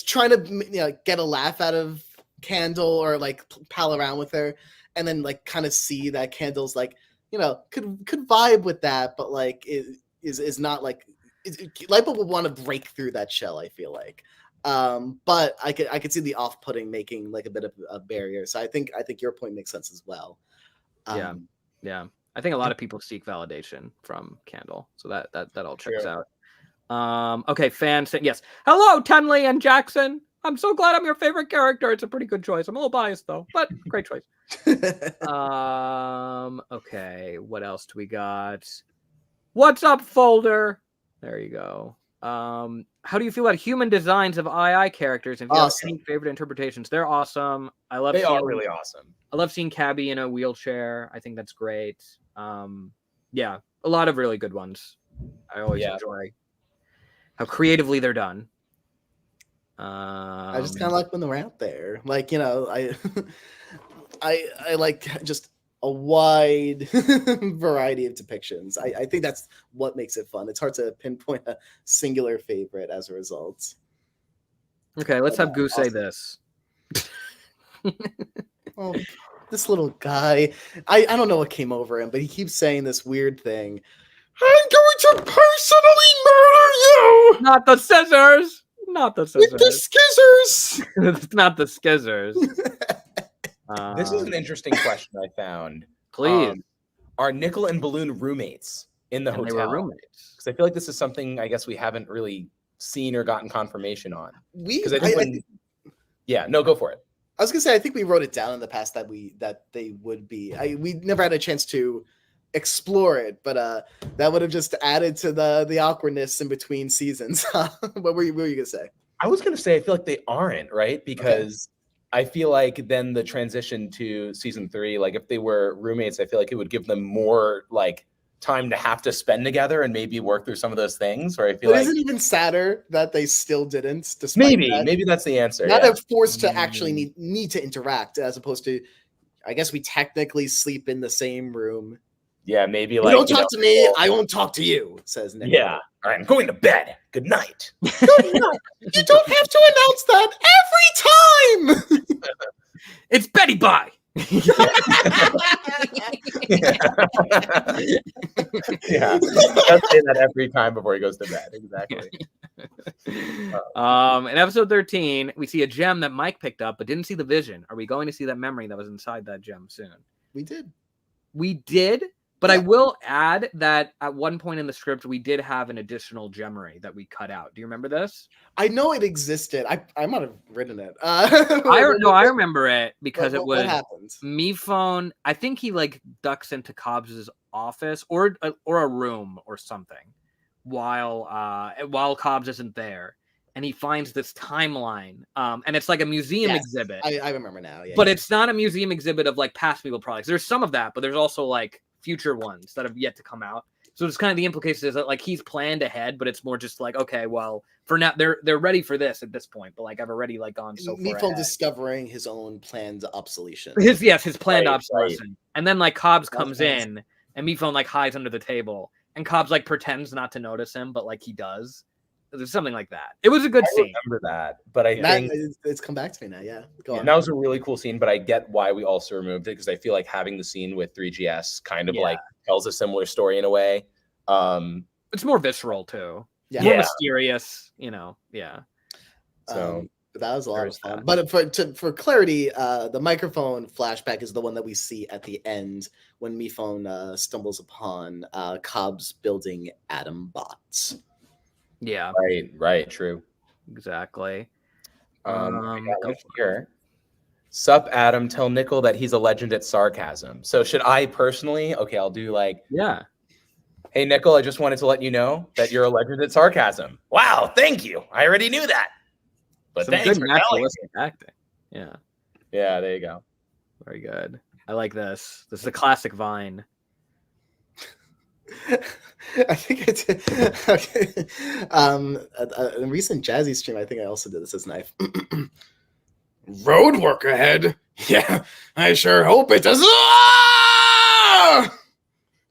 trying to get a laugh out of Candle or like pal around with her, and then like kind of see that Candle's like could vibe with that, but like is not like Lightbulb would want to break through that shell. I feel like, but I could see the off-putting making like a bit of a barrier. So I think your point makes sense as well. Yeah. I think a lot of people seek validation from Candle, so that all checks out. Okay, fans say yes. Hello, Tenley and Jackson. I'm so glad I'm your favorite character. It's a pretty good choice. I'm a little biased though, but great choice. Okay, what else do we got? What's up, folder? There you go. How do you feel about human designs of II characters? And if you have any favorite interpretations, they're awesome. They are really awesome. I love seeing Cabby in a wheelchair. I think that's great. Yeah, a lot of really good ones. I always enjoy how creatively they're done. I just kind of like when they're out there. Like, I like just a wide variety of depictions. I think that's what makes it fun. It's hard to pinpoint a singular favorite as a result. Okay, let's have Goose say this. Oh, this little guy. I don't know what came over him, but he keeps saying this weird thing. I'm going to personally murder you! Not the scissors! Not the scissors. With the skizzers! It's not the skizzers. This is an interesting question I found. Please. Are Nickel and Balloon roommates in the hotel? They were roommates. Because I feel like this is something I guess we haven't really seen or gotten confirmation on. Because go for it. I was gonna say I think we wrote it down in the past that they would be. We never had a chance to explore it, but that would have just added to the awkwardness in between seasons. What were you gonna say? I was gonna say I feel like they aren't, right? Because I feel like then the transition to season 3, like if they were roommates, I feel like it would give them more like time to have to spend together and maybe work through some of those things. Or I feel like is it even sadder that they still didn't? Despite maybe that's the answer. Now they're forced to actually need to interact, as opposed to, I guess we technically sleep in the same room. Yeah, maybe you like don't talk to me, I won't talk to you, says Nick. Yeah, all right, I'm going to bed. Good night. Good night. You don't have to announce that every time. It's Betty Bye. Yeah, let's say that every time before he goes to bed. Exactly. In episode 13, we see a gem that Mike picked up but didn't see the vision. Are we going to see that memory that was inside that gem soon? We did, but I will add that at one point in the script we did have an additional gemery that we cut out. Do you remember this? I know it existed. I might have written it. I remember it because it was what happened? Mephone. I think he like ducks into Cobbs's office or a room or something while Cobbs isn't there, and he finds this timeline. And it's like a museum exhibit. I remember now. Yeah, but it's not a museum exhibit of like past people products. There's some of that, but there's also like future ones that have yet to come out. So it's kind of the implication is that like he's planned ahead, but it's more just like, okay, well, for now they're ready for this at this point, but like I've already like gone so far ahead. Discovering his own planned obsolescence. His planned obsolescence. Right. And then like Cobbs comes in and Mephone like hides under the table and Cobbs like pretends not to notice him, but like he does. There's something like that. It was a good I scene. remember that, but I think it's come back to me now. Yeah, go on. that was a really cool scene, but I get why we also removed it because I feel like having the scene with 3GS kind of like tells a similar story in a way. It's more visceral too. Yeah. More mysterious, you know. Yeah. So that was a lot of fun. But for clarity, the microphone flashback is the one that we see at the end when Miphone stumbles upon Cobb's building Atom bots. Yeah. Right, true. Exactly. Here. Sup, Adam, tell Nickel that he's a legend at sarcasm. So should I personally? Okay, I'll do like, yeah. Hey, Nickel, I just wanted to let you know that you're a legend at sarcasm. Wow, thank you. I already knew that. But some thanks good for telling me. acting. Yeah. Yeah, there you go. Very good. I like this. This is a classic Vine. I think it's okay. A recent Jazzy stream, I think I also did this as Knife. Road work ahead. Yeah, I sure hope it does.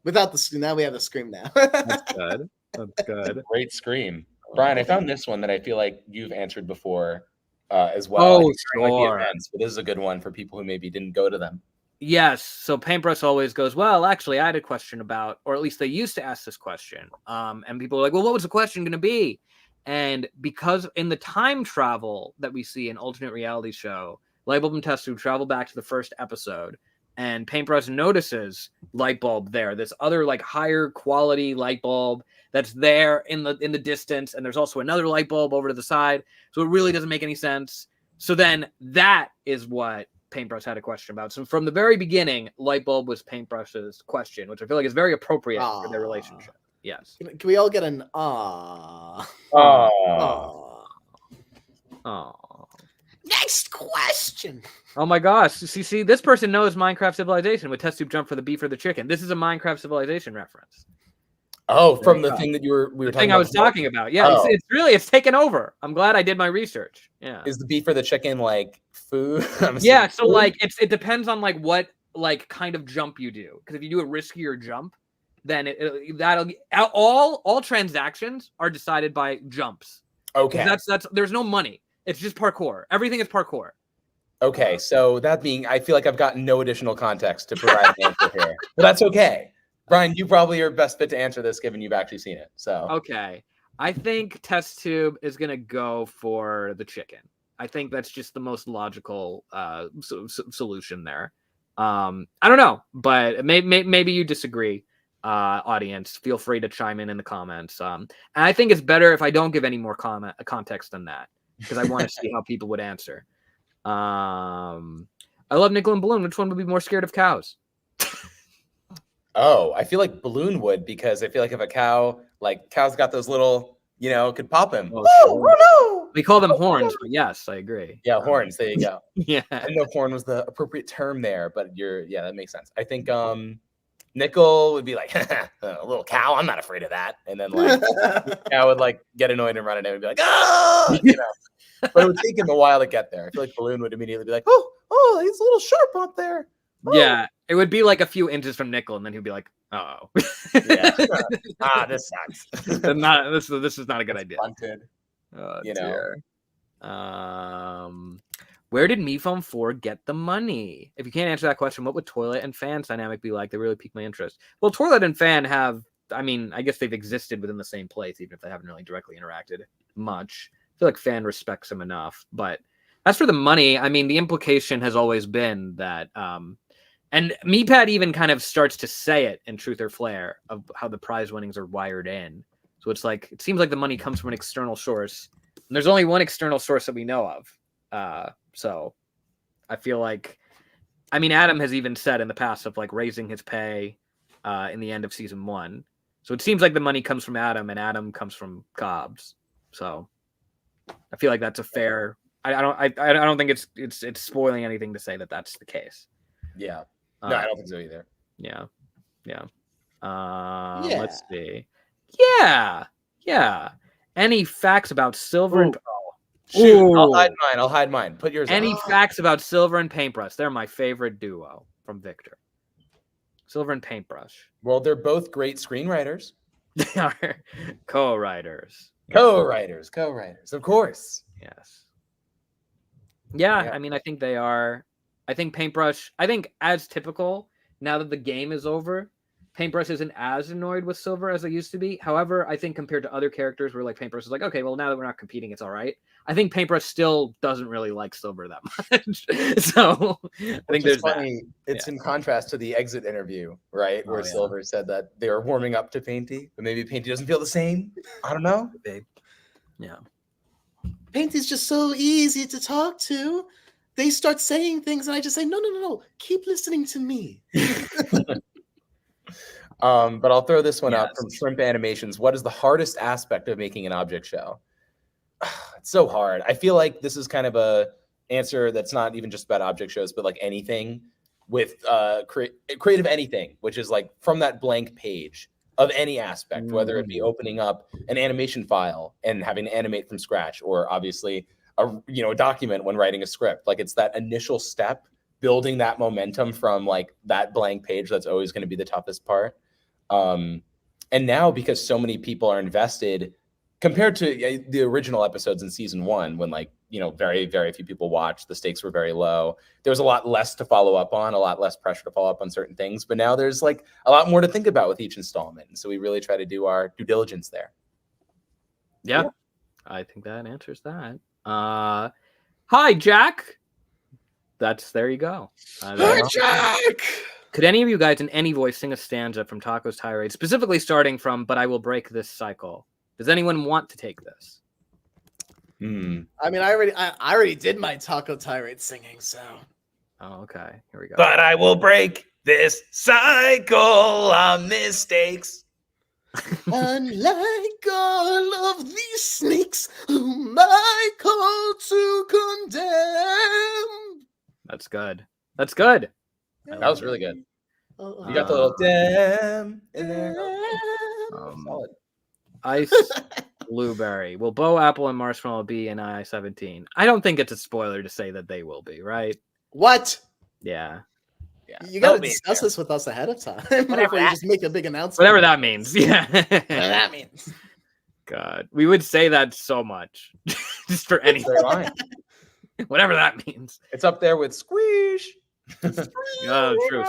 Without the now we have the scream now. That's good. That's good. Great scream. Brian, I found this one that I feel like you've answered before as well. Oh, sure. Like events, but this is a good one for people who maybe didn't go to them. Yes. So Paintbrush always goes, well, actually, I had a question about, or at least they used to ask this question. And people are like, well, what was the question going to be? And because in the time travel that we see in Alternate Reality Show, Lightbulb and Test Tube travel back to the first episode, and Paintbrush notices Lightbulb there. This other like higher quality light bulb that's there in the distance, and there's also another light bulb over to the side. So it really doesn't make any sense. So then that is what Paintbrush had a question about. So from the very beginning, Lightbulb was Paintbrush's question, which I feel like is very appropriate for their relationship. Yes. Can we all get an ah? Next question. Oh my gosh. See, this person knows Minecraft Civilization with Test Tube Jump for the beef or the chicken. This is a Minecraft Civilization reference. Oh, from the thing that we were talking about. I was talking about. Yeah, it's taken over. I'm glad I did my research. Yeah. Is the beef or the chicken like food? Yeah, so like it depends on like what like kind of jump you do. Because if you do a riskier jump, then all transactions are decided by jumps. Okay. That's there's no money. It's just parkour. Everything is parkour. Okay, so that being, I feel like I've gotten no additional context to provide an answer here, but that's okay. Brian, you probably are best fit to answer this, given you've actually seen it. So okay, I think Test Tube is gonna go for the chicken. I think that's just the most logical solution there. I don't know, but maybe you disagree. Audience, feel free to chime in the comments. And I think it's better if I don't give any more context than that, because I want to see how people would answer. I love Nickel and Balloon. Which one would be more scared of cows? Oh, I feel like Balloon would, because I feel like if a cow's got those little, could pop him. Oh, no. We call them horns, but yes, I agree. Yeah, horns. There you go. Yeah. I know horn was the appropriate term there, but that makes sense. I think Nickel would be like, a little cow, I'm not afraid of that. And then like cow would like get annoyed and run at him and be like, oh, But it would take him a while to get there. I feel like Balloon would immediately be like, oh, he's a little sharp up there. Oh. Yeah, it would be like a few inches from Nickel, and then he'd be like, oh. Yeah. This sucks. This is not a good idea. Punted. Dear. Where did Miphone 4 get the money? If you can't answer that question, what would Toilet and Fan's dynamic be like? They really piqued my interest. Well, Toilet and Fan have, I guess they've existed within the same place, even if they haven't really directly interacted much. I feel like Fan respects him enough. But as for the money, the implication has always been that, and Meepad even kind of starts to say it in Truth or Flare of how the prize winnings are wired in. So it's like, it seems like the money comes from an external source. And there's only one external source that we know of. So I feel like, Adam has even said in the past of like raising his pay in the end of season 1. So it seems like the money comes from Adam and Adam comes from Cobbs. So I feel like that's a fair, I don't think it's spoiling anything to say that that's the case. Yeah. No, I don't think so either. Yeah. Let's see. Yeah. Any facts about Silver and Shoot, I'll hide mine. Put yours. Any facts about Silver and Paintbrush? They're my favorite duo from Victor. Silver and Paintbrush. Well, they're both great screenwriters. They are co-writers. Co-writers, of course. Yes. Yeah, Yeah. I mean, I think they are. I think Paintbrush, I think as typical, now that the game is over, Paintbrush isn't as annoyed with Silver as they used to be. However, I think compared to other characters where like Paintbrush is like, okay, well, now that we're not competing, it's all right. I think Paintbrush still doesn't really like Silver that much. So I think there's funny. that. It's in contrast to the exit interview, right? Where Silver said that they were warming up to Painty, but maybe Painty doesn't feel the same. I don't know. Yeah. Painty's just so easy to talk to. They start saying things, and I just say, no. Keep listening to me. But I'll throw this one up from Shrimp Animations. What is the hardest aspect of making an object show? It's so hard. I feel like this is kind of a answer that's not even just about object shows, but like anything with creative anything, which is like from that blank page of any aspect, whether it be opening up an animation file and having to animate from scratch, or obviously a document when writing a script. Like it's that initial step, building that momentum from like that blank page, that's always going to be the toughest part. And now, because so many people are invested compared to the original episodes in season 1, when like, very, very few people watched, the stakes were very low. There was a lot less to follow up on, a lot less pressure to follow up on certain things. But now there's like a lot more to think about with each installment. And so we really try to do our due diligence there. Yeah. I think that answers that. Hi, Jack. There you go. Hi, Jack. Could any of you guys in any voice sing a stanza from Taco's tirade, specifically starting from "But I will break this cycle"? Does anyone want to take this? I mean, I already did my Taco tirade singing, so. Oh, okay. Here we go. But I will break this cycle of mistakes. Unlike all of these snakes whom I call to condemn. That's good. That's good. That was really good. You got the little damn in there. Solid. Ice Blueberry. Will Bo, Apple, and Marshmallow be in I-17? I don't think it's a spoiler to say that they will be, right? What? Yeah. You got to discuss this with us ahead of time. Whatever you just make a big announcement. Whatever that means. Yeah. Whatever that means. God, we would say that so much, just for anything. Whatever that means. It's up there with squeesh. Oh, true.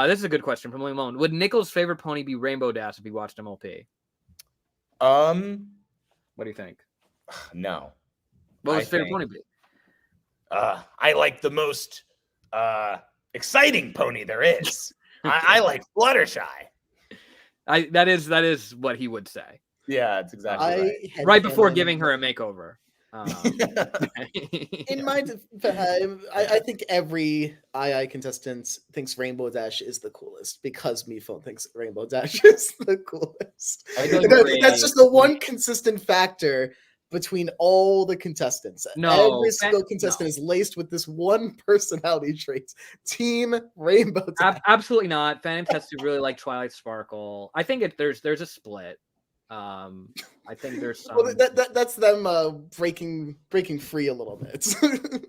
This is a good question from William Malone. Would Nichols' favorite pony be Rainbow Dash if he watched MLP? What do you think? No. What would his favorite pony be? I like the most exciting pony there is. I like Fluttershy. That is what he would say. Yeah, it's exactly right before giving her a makeover. In my I think every II contestant thinks Rainbow Dash is the coolest because Miphone thinks Rainbow Dash is the coolest. That's just the one consistent factor between all the contestants. Every single contestant is laced with this one personality trait. Team Rainbow Dash. Absolutely not. Phantom has to really like Twilight Sparkle. I think there's a split. I think there's some... Well, that's them breaking free a little bit.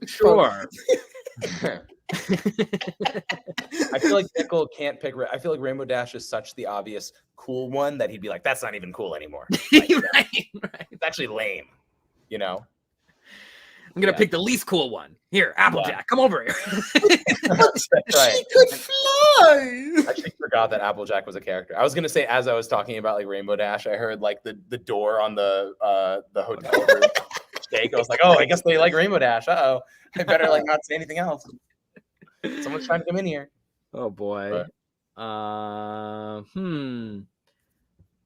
Sure. I feel like Nickel can't pick. I feel like Rainbow Dash is such the obvious cool one that he'd be like, "That's not even cool anymore." Like, right. It's actually lame, I'm gonna pick the least cool one. Here, Applejack, come over here. That's right. She could fly. I actually forgot that Applejack was a character. I was gonna say, as I was talking about like Rainbow Dash, I heard like the door on the hotel room shake. I was like, oh, I guess they like Rainbow Dash. I better like not say anything else. Someone's trying to come in here. Oh boy.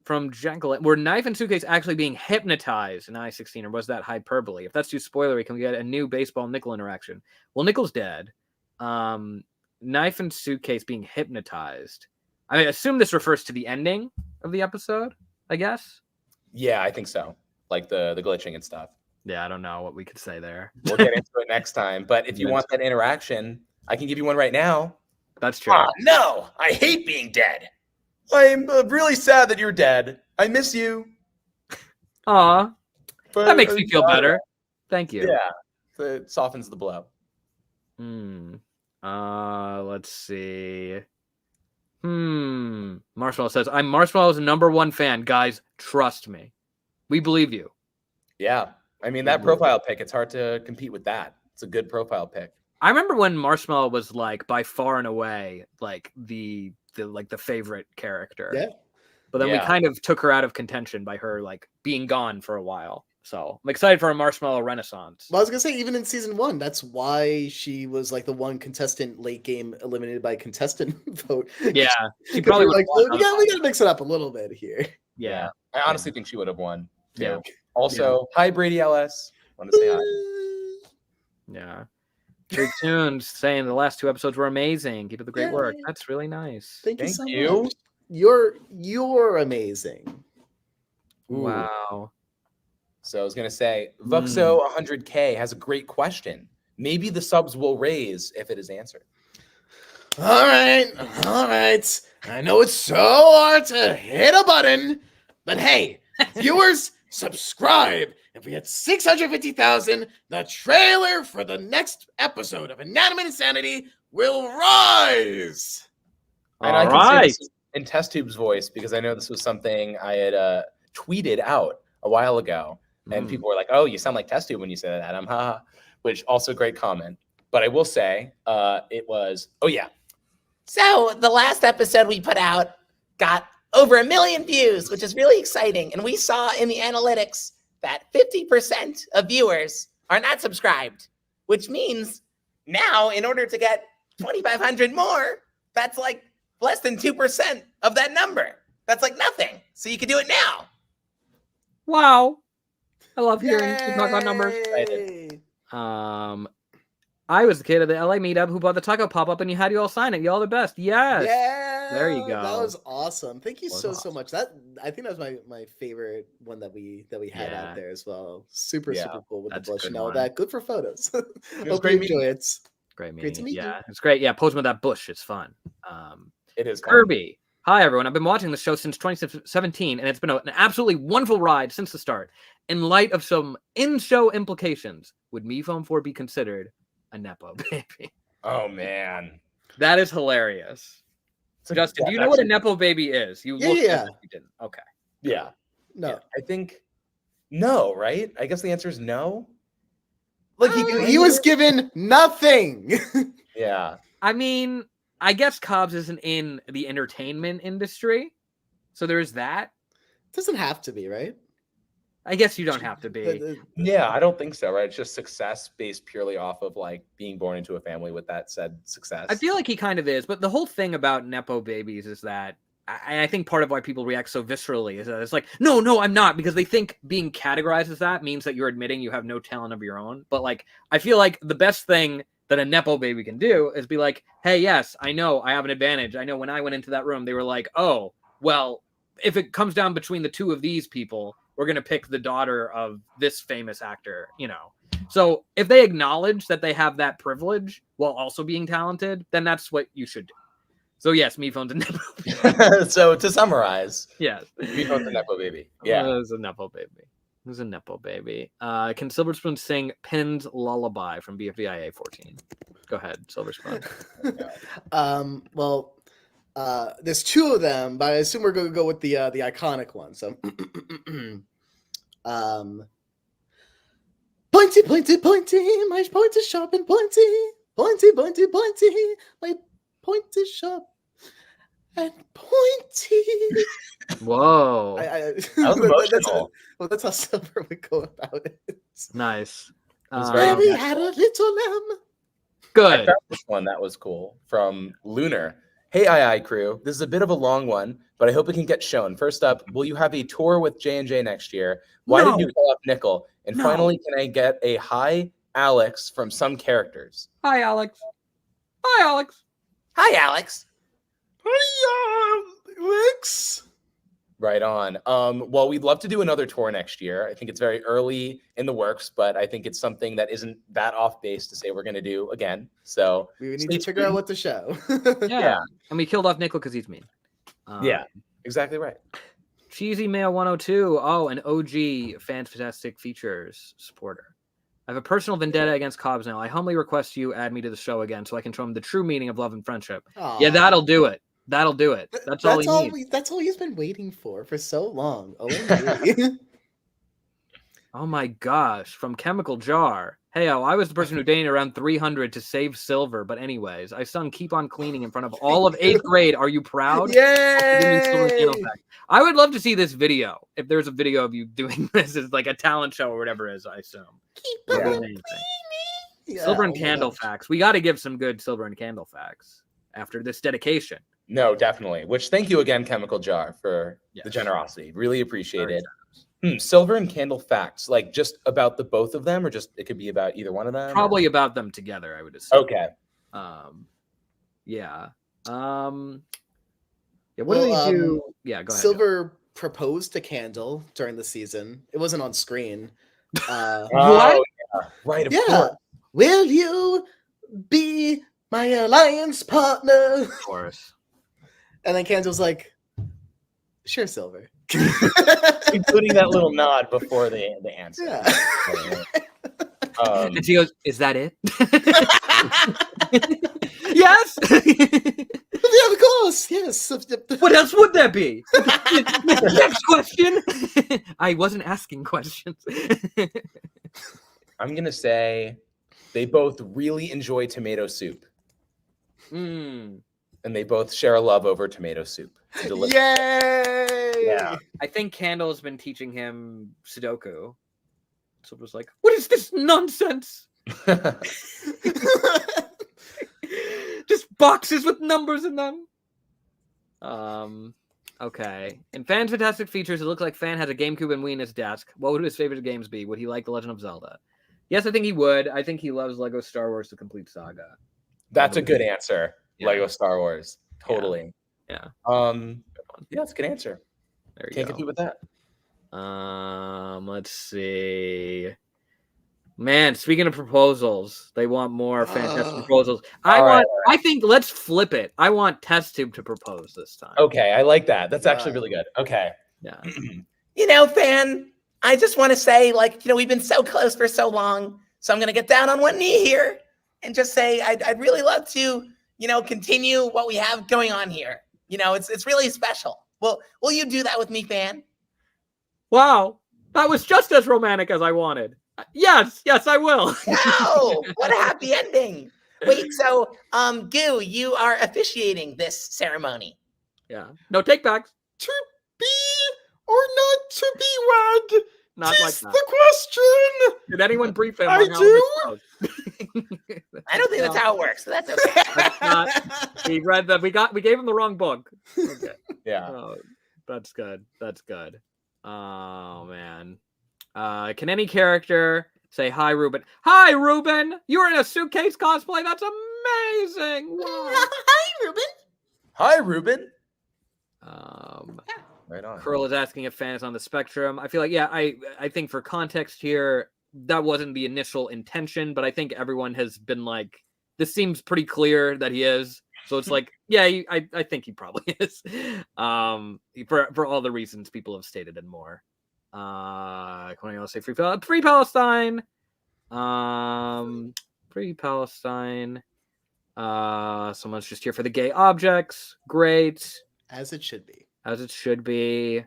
From Jekyll, were Knife and Suitcase actually being hypnotized in I-16, or was that hyperbole? If that's too spoilery, can we get a new baseball Nickel interaction? Well, Nickel's dead. Knife and Suitcase being hypnotized. I assume this refers to the ending of the episode, I guess. Yeah, I think so. Like the glitching and stuff. Yeah, I don't know what we could say there. We'll get into it next time. But if you want that interaction, I can give you one right now. That's true. No, I hate being dead. I'm really sad that you're dead. I miss you. Aw, that makes me feel better. Thank you. Yeah, it softens the blow. Let's see. Marshmallow says, I'm Marshmallow's #1 fan. Guys, trust me. We believe you. Yeah. I mean, that profile pic, it's hard to compete with that. It's a good profile pic. I remember when Marshmallow was like by far and away like the favorite character. Yeah. But then we kind of took her out of contention by her like being gone for a while. So I'm excited for a Marshmallow renaissance. Well, I was gonna say, even in season 1, that's why she was like the one contestant late game eliminated by contestant vote. Yeah, she probably like, we gotta mix it up a little bit here. Yeah, I honestly think she would have won. Too. Yeah. Also, hi Brady LS. Want to say hi? Yeah. Big Tunes saying the last 2 episodes were amazing. Keep up the great work. That's really nice. Thank you so much. You're amazing. Ooh. Wow. So I was gonna say, Vuxo 100K has a great question. Maybe the subs will raise if it is answered. All right. I know it's so hard to hit a button, but hey, viewers, subscribe. If we hit 650,000, the trailer for the next episode of Inanimate Insanity will rise. And I can say this in Test Tube's voice because I know this was something I had tweeted out a while ago. And people were like, oh, you sound like Test Tube when you say that, Adam. Haha. Which also great comment. But I will say it was, So the last episode we put out got over 1 million views, which is really exciting. And we saw in the analytics that 50% of viewers are not subscribed, which means now in order to get 2,500 more, that's like less than 2% of that number. That's like nothing. So you can do it now. Wow. I love hearing you talk about numbers. I was the kid at the LA meetup who bought the taco pop-up and you had you all sign it. You all the best. Yes. Yeah. There you go. That was awesome. Thank you so much. I think that was my favorite one that we had out there as well. Super cool with the bush and all that. Good for photos. Hope you enjoy it. Great meeting. Great to meet you. It's great. Yeah, posing with that bush is fun. It is Kirby. Hi everyone. I've been watching the show since 2017 and it's been an absolutely wonderful ride since the start. In light of some in-show implications, would MePhone 4 be considered a Nepo baby? Oh man. That is hilarious. Justin, do you know what a Nepo baby is? You looked at it, you didn't. Okay. Yeah. No. Yeah, I think no, right? I guess the answer is no. Like he was given nothing. Yeah. I mean, I guess Cobbs isn't in the entertainment industry. So there's that. Doesn't have to be, right? I guess you don't have to be. Yeah, I don't think so, right? It's just success based purely off of like being born into a family with that said success. I feel like he kind of is, but the whole thing about Nepo babies is that I think part of why people react so viscerally is that it's like, no, I'm not, because they think being categorized as that means that you're admitting you have no talent of your own. But like, I feel like the best thing that a Nepo baby can do is be like, hey, yes, I know I have an advantage. I know when I went into that room, they were like, oh, well, if it comes down between the two of these people, we're going to pick the daughter of this famous actor, you know? So if they acknowledge that they have that privilege while also being talented, then that's what you should do. So yes, MePhone's a Nepo baby. So to summarize, yes, MePhone's a Nepo baby. Yeah. It was a Nepo baby. It was a Nepo baby. Can Silver Spoon sing Pin's Lullaby from BFDIA 14? Go ahead, Silver Spoon. Well, there's 2 of them, but I assume we're going to go with the iconic one. So, pointy, pointy, pointy, my point is sharp and pointy, pointy, pointy, pointy, my point is sharp and pointy. Whoa. That was emotional. That's how Silver would go about it. Nice. Baby had a little lamb. Good. I found this one that was cool from Lunar. Hey, II crew. This is a bit of a long one, but I hope it can get shown. First up, will you have a tour with J&J next year? Why did you call up Nickel? And finally, can I get a hi, Alex, from some characters? Hi, Alex. Hi, Alex. Hi, Alex. Hi, Alex. Right on. Well, we'd love to do another tour next year. I think it's very early in the works, but I think it's something that isn't that off base to say we're going to do again. So we need to figure out what to show. Yeah. And we killed off Nickel because he's mean. Yeah, exactly right. Cheesy Mail 102. Oh, an OG Fantastic Features supporter. I have a personal vendetta against Cobbs now. I humbly request you add me to the show again so I can show him the true meaning of love and friendship. Aww. Yeah, that'll do it. That'll do it. That's all he needs. That's all he's been waiting for so long. OMG. Oh my gosh, from Chemical Jar. Hey, I was the person who donated around 300 to save silver, but anyways, I sung Keep on Cleaning in front of all of 8th grade. Are you proud? Yay! I would love to see this video. If there's a video of you doing this, it's like a talent show or whatever it is, I assume. Keep on cleaning. Silver and candle facts. We got to give some good silver and candle facts after this dedication. No, definitely. Which thank you again, Chemical Jar, for the generosity. Really appreciate it. Silver and candle facts, like just about the both of them, or just it could be about either one of them? Probably about them together, I would assume. Okay. Yeah. Yeah. What do we do? Yeah, go ahead. Silver proposed to Candle during the season. It wasn't on screen. What? Yeah. Right. Of course. Will you be my alliance partner? Of course. And then Candle's like, sure, Silver. Including that little nod before the answer. Yeah. And she goes, "Is that it?" Yes. Yeah, of course. Yes. What else would there be? Next question. I wasn't asking questions. I'm gonna say they both really enjoy tomato soup. And they both share a love over tomato soup. Yay! Yeah. I think Candle's been teaching him Sudoku. So it was like, what is this nonsense? Just boxes with numbers in them. Okay. In Fan's Fantastic Features, it looks like Fan has a GameCube and Wii in his desk. What would his favorite games be? Would he like The Legend of Zelda? Yes, I think he would. I think he loves Lego Star Wars: The Complete Saga. That's a good answer. Yeah. Lego Star Wars. Totally. Yeah. Yeah, that's a good answer. There you Can't go. compete with that. Let's see. Man, speaking of proposals, they want more fantastic proposals. I think let's flip it. I want Test Tube to propose this time. Okay, I like that. That's actually really good. Okay. Yeah. Fan, I just want to say, we've been so close for so long. So I'm going to get down on one knee here and just say I'd really love to, continue what we have going on here. It's really special. Will you do that with me, Fan? Wow, that was just as romantic as I wanted. Yes, I will. Wow, what a happy ending. Wait, so Goo, you are officiating this ceremony. Yeah. No take backs. To be or not to be wed? Not like that. The question. Did anyone brief him? I do. I don't think that's how it works. So that's okay. That's not, he read that we gave him the wrong book. Okay. Yeah. Oh, that's good. That's good. Oh man. Can any character say hi, Ruben? Hi, Ruben. You're in a suitcase cosplay. That's amazing. Wow. Hi, Ruben. Hi, Ruben. Right on. Curl is asking if Fan is on the spectrum. I feel like, I think for context here, that wasn't the initial intention, but I think everyone has been like, this seems pretty clear that he is. So it's like, I think he probably is. For all the reasons people have stated and more. Can I also say free Palestine? Free Palestine. Someone's just here for the gay objects. Great. As it should be. As it should be.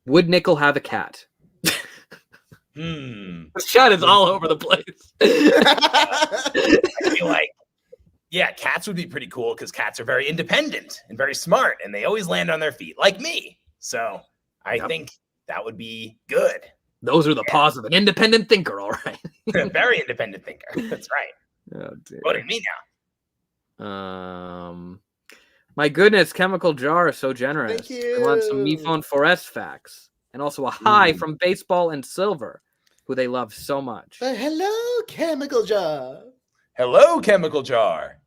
Would Nickel have a cat? This chat is all over the place. I feel like, cats would be pretty cool because cats are very independent and very smart, and they always land on their feet, like me. So I think that would be good. Those are the paws of an independent thinker, all right. Very independent thinker. That's right. Oh, dear. Voting me now. My goodness, Chemical Jar is so generous. Thank you. I want some Me Phone 4S facts. And also a hi from Baseball and Silver, who they love so much. Hello, Chemical Jar. Hello, Chemical Jar.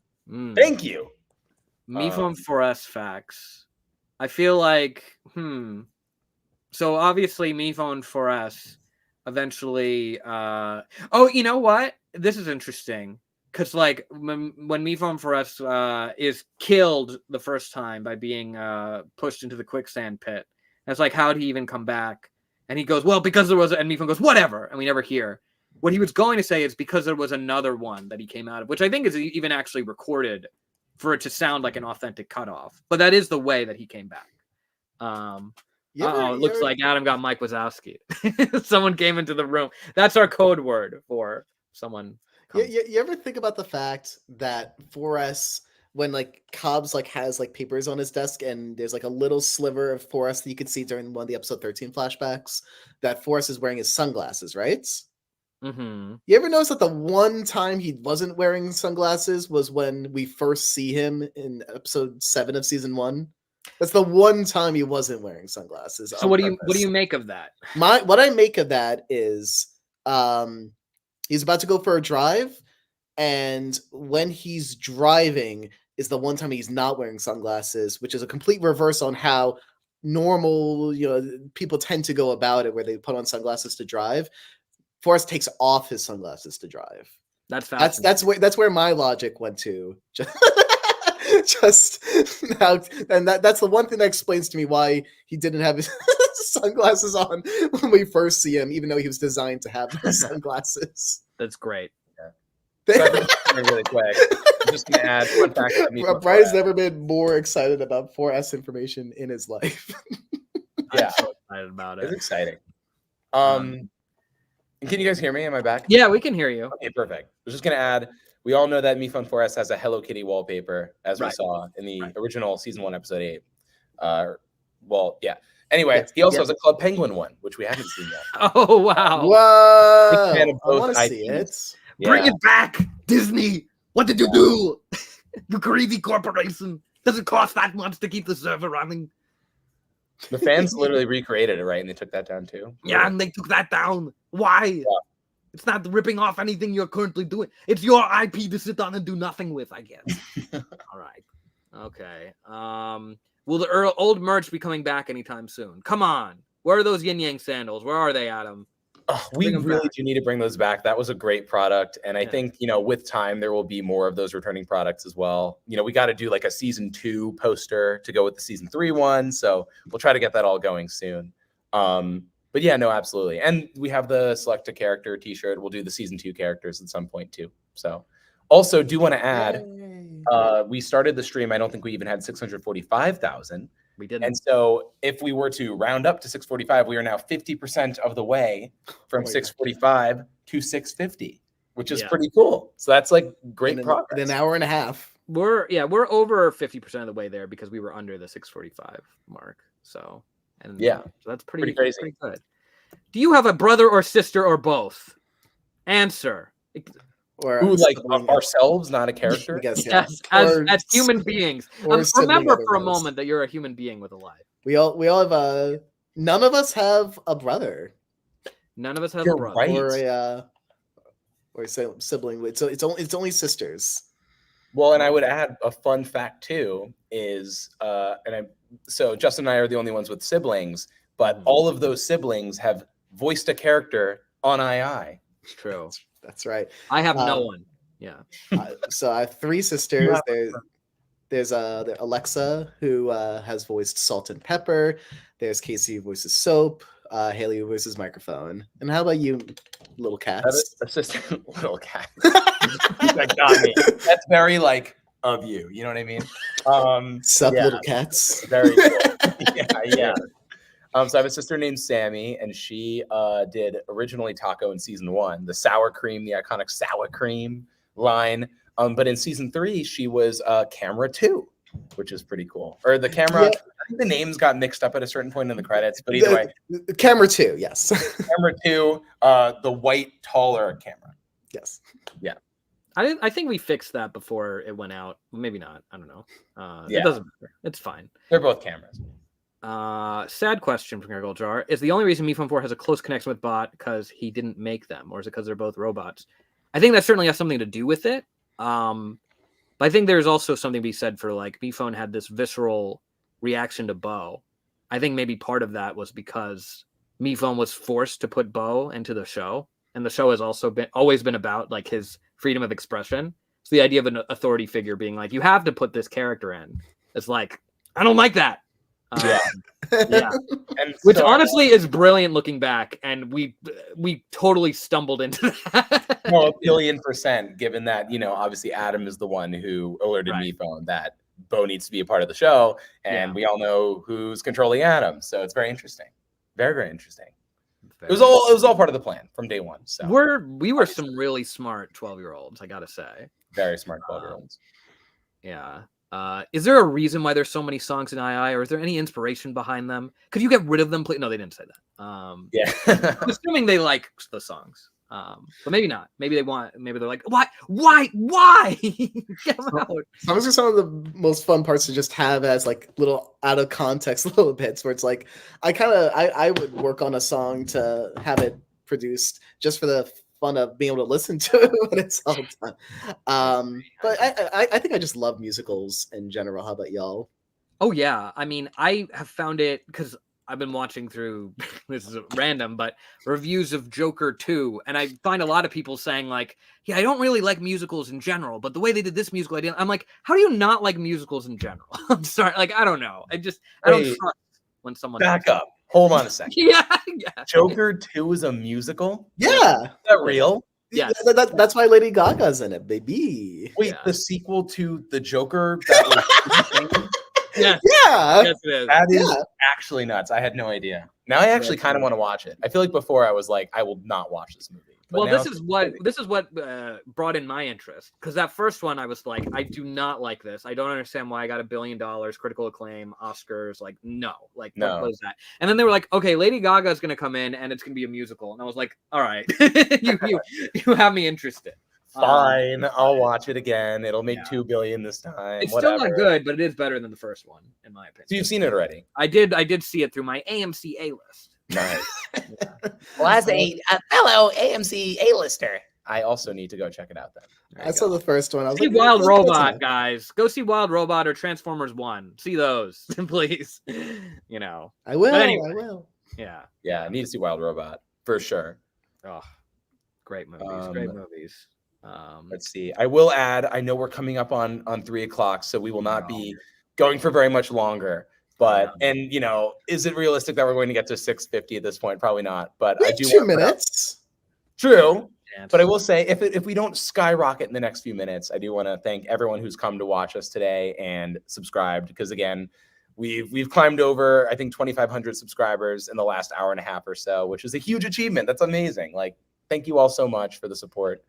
Thank you. Me Phone 4S facts. I feel like, So obviously Me Phone 4S eventually, you know what? This is interesting. Because, when Me Phone 4S is killed the first time by being pushed into the quicksand pit, and it's like, how'd he even come back? And he goes, well, because there was, and Me Phone goes, whatever, and we never hear. what he was going to say is because there was another one that he came out of, which I think is even actually recorded for it to sound like an authentic cutoff. But that is the way that he came back. It looks like Adam got Mike Wazowski. Someone came into the room. That's our code word for someone. You ever think about the fact that 4S, when like Cobbs like has like papers on his desk and there's like a little sliver of 4S that you could see during one of the episode 13 flashbacks, that 4S is wearing his sunglasses, right? Mm-hmm. You ever notice that the one time he wasn't wearing sunglasses was when we first see him in episode 7 of season 1? That's the one time he wasn't wearing sunglasses. So what do you make of that? What I make of that is he's about to go for a drive, and when he's driving is the one time he's not wearing sunglasses, which is a complete reverse on how normal, people tend to go about it, where they put on sunglasses to drive. Forrest takes off his sunglasses to drive. That's where my logic went to. Just now, and that's the one thing that explains to me why he didn't have his sunglasses on when we first see him, even though he was designed to have those sunglasses. That's great. Yeah. Really quick. I'm just gonna add one fact. Brian's never been more excited about 4S information in his life. Yeah, I'm so excited about it. It's exciting. Can you guys hear me? Am I back? Yeah, we can hear you. Okay, perfect. I was just gonna add. We all know that MeFun 4S has a Hello Kitty wallpaper, as we saw in the original season 1, episode 8. Yeah. Anyway, he also has a Club Penguin one, which we haven't seen yet. Oh, wow. Whoa! I want to see it. Yeah. Bring it back, Disney. What did you do? You greedy corporation. Does it cost that much to keep the server running? The fans literally recreated it, right? And they took that down too. Yeah, and they took that down. Why? Yeah. It's not ripping off anything you're currently doing. It's your IP to sit on and do nothing with, I guess. All right. Okay. Will the old merch be coming back anytime soon? Come on. Where are those yin yang sandals? Where are they, Adam? We really do need to bring those back. That was a great product. And I think, with time, there will be more of those returning products as well. We got to do like a season 2 poster to go with the season 3 one. So we'll try to get that all going soon. But yeah, no, absolutely. And we have the select a character t-shirt. We'll do the season 2 characters at some point too. So also do want to add, we started the stream. I don't think we even had 645,000. We didn't. And so if we were to round up to 645, we are now 50% of the way from 645 to 650, which is pretty cool. So that's like great progress. In an hour and a half. We're over 50% of the way there because we were under the 645 mark. So so that's pretty crazy. Pretty good. Do you have a brother or sister or both? Answer. Or like ourselves, not a character? Yes, as human beings. Remember for a moment that you're a human being with a life. We all have none of us have a brother. None of us have a brother. Right. Or a sibling. It's only sisters. Well, and I would add a fun fact too is so Justin and I are the only ones with siblings, but all of those siblings have voiced a character on II. True. That's right. I have no one. Yeah. So I have 3 sisters. There's Alexa, who has voiced Salt and Pepper. There's Casey, who voices Soap. Haley, who voices Microphone. And how about you, little cats? Assistant little cat. That got me. That's very of you. You know what I mean? Little cats. Very cool. Yeah. So I have a sister named Sammy, and she did originally Taco in season 1, the sour cream, the iconic sour cream line. But in season 3, she was camera 2, which is pretty cool. Or the camera, I think the names got mixed up at a certain point in the credits, but either way. Camera 2, yes. Camera 2, the white, taller camera. Yes. Yeah. I think we fixed that before it went out. Maybe not. I don't know. It doesn't matter. It's fine. They're both cameras. Sad question from Gurgle Jar. Is the only reason MeFun 4 has a close connection with Bot because he didn't make them, or is it because they're both robots? I think that certainly has something to do with it. But I think there's also something to be said for MeFun had this visceral reaction to Bo. I think maybe part of that was because MeFun was forced to put Bo into the show, and the show has also always been about his freedom of expression. So the idea of an authority figure being you have to put this character in, it's I don't like that. Yeah. And Which so honestly is brilliant looking back, and we totally stumbled into that. well, 1,000,000,000%, given that, obviously Adam is the one who alerted Right. me phone that Bo needs to be a part of the show, and Yeah. we all know who's controlling Adam. So it's very interesting. Very, very interesting. It was all part of the plan from day one. So we were some really smart 12-year-olds, I gotta say. very smart 12-year-olds. Yeah. Is there a reason why there's so many songs in II, or is there any inspiration behind them? Could you get rid of them, please? No, they didn't say that. Yeah. I'm assuming they like the songs. But maybe not. Maybe they're like, why? Get them out. Songs are some of the most fun parts to just have as like little out of context little bits where it's like I would work on a song to have it produced just for the fun of being able to listen to it when it's all done. But I think I just love musicals in general. How about y'all? Oh yeah. I mean, I have found it because I've been watching through, this is random, but reviews of Joker 2, and I find a lot of people saying like, yeah, I don't really like musicals in general, but the way they did this musical, I'm like, how do you not like musicals in general? I'm sorry, like, I don't know. I don't trust when someone back up. Hold on a second. Yeah. Joker 2 is a musical? Yeah. Is that real? Yeah. That's why Lady Gaga's in it, baby. Wait, the sequel to the Joker that was Yes. Yeah. Yes, it is. That is actually nuts. I had no idea. Now I actually kind of want to watch it. I feel like before I was like, I will not watch this movie. But Well, now this is what brought in my interest, because that first one I was like, I do not like this. I don't understand why I got $1 billion, critical acclaim, Oscars. Like, no, like No. what was that? And then they were like, okay, Lady Gaga is gonna come in and it's gonna be a musical, and I was like, all right, you have me interested. fine, I'll watch it again. It'll make Yeah. 2 billion this time. It's whatever. still not good, but it is better than the first one, in my opinion. So you've seen it already. I did see it through my AMC A list. Nice. Well, as a fellow AMC A-lister, I also need to go check it out then. I saw the first one. I was See like, Wild "Yeah, Robot, that's guys. Go see Wild Robot or Transformers 1. See those, please. You know. I will. But anyway. I will. Yeah. Yeah, I need to see Wild Robot for sure. Oh, great movies. Great movies. Let's see. I will add, I know we're coming up on 3 o'clock, so we will not be going for very much longer. But and is it realistic that we're going to get to 6:50 at this point? Probably not. But I do 2 minutes. True. But I will say, if we don't skyrocket in the next few minutes, I do want to thank everyone who's come to watch us today and subscribed, because again, we've climbed over, I think, 2,500 subscribers in the last hour and a half or so, which is a huge achievement. That's amazing. Like, thank you all so much for the support.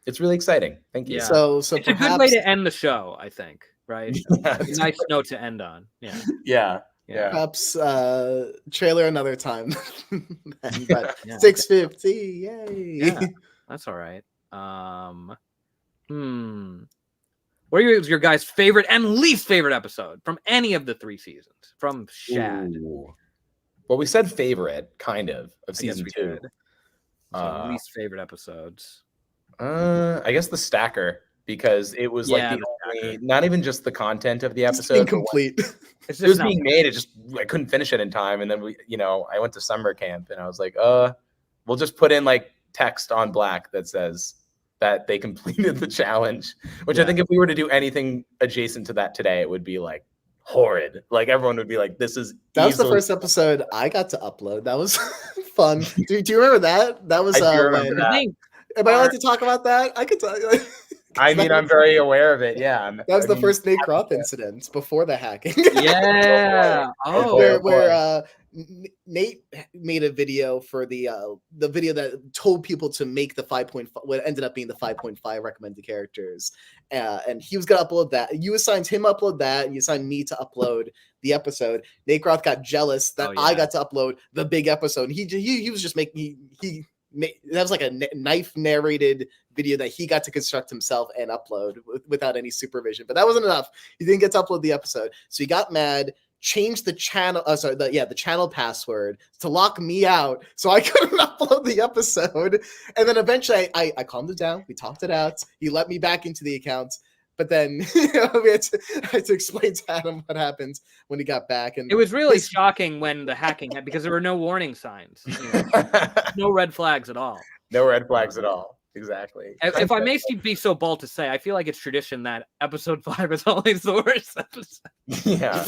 It's really exciting. Thank you. Yeah. So it's perhaps, a good way to end the show, I think. Right? Yeah, A nice note to end on. Yeah. Yeah. perhaps trailer another time. But Yeah. 6:50, yay! Yeah, that's all right. What are your guys' favorite and least favorite episode from any of the 3 seasons? From Shad. Ooh. Well, we said favorite, kind of I guess season we 2. did. So least favorite episodes. I guess the Stacker, because it was Yeah, like the only, not even just the content of the It's episode. incomplete. It's It was just not being made. I couldn't finish it in time, and then I went to summer camp, and I was like, we'll just put in like text on black that says that they completed the challenge. Which I think if we were to do anything adjacent to that today, it would be like horrid. Like everyone would be like, "This is." That was the first episode I got to upload. That was fun. Do you remember that? That was I do remember when. that. Am I allowed to talk about that? I could talk. I mean, I'm very aware of it. Yeah, That was the first Nate Roth incident before the hacking. Yeah. Oh. where Nate made a video for the video that told people to make the 5.5, what ended up being the 5.5 recommended characters, and he was gonna upload that. You assigned him to upload that, and you assigned me to upload the episode. Nate Roth got jealous that I got to upload the big episode. He was just making that was like a knife narrated video that he got to construct himself and upload without any supervision. But that wasn't enough. He didn't get to upload the episode, so he got mad, changed the channel the channel password to lock me out, so I couldn't upload the episode. And then eventually I calmed it down. We talked it out. He let me back into the account. But then I had to explain to Adam what happened when he got back. And It was really shocking when the hacking happened, because there were no warning signs. No red flags at all. No red flags at all. Exactly. If I may be so bold to say, I feel like it's tradition that episode 5 is always the worst episode. Yeah.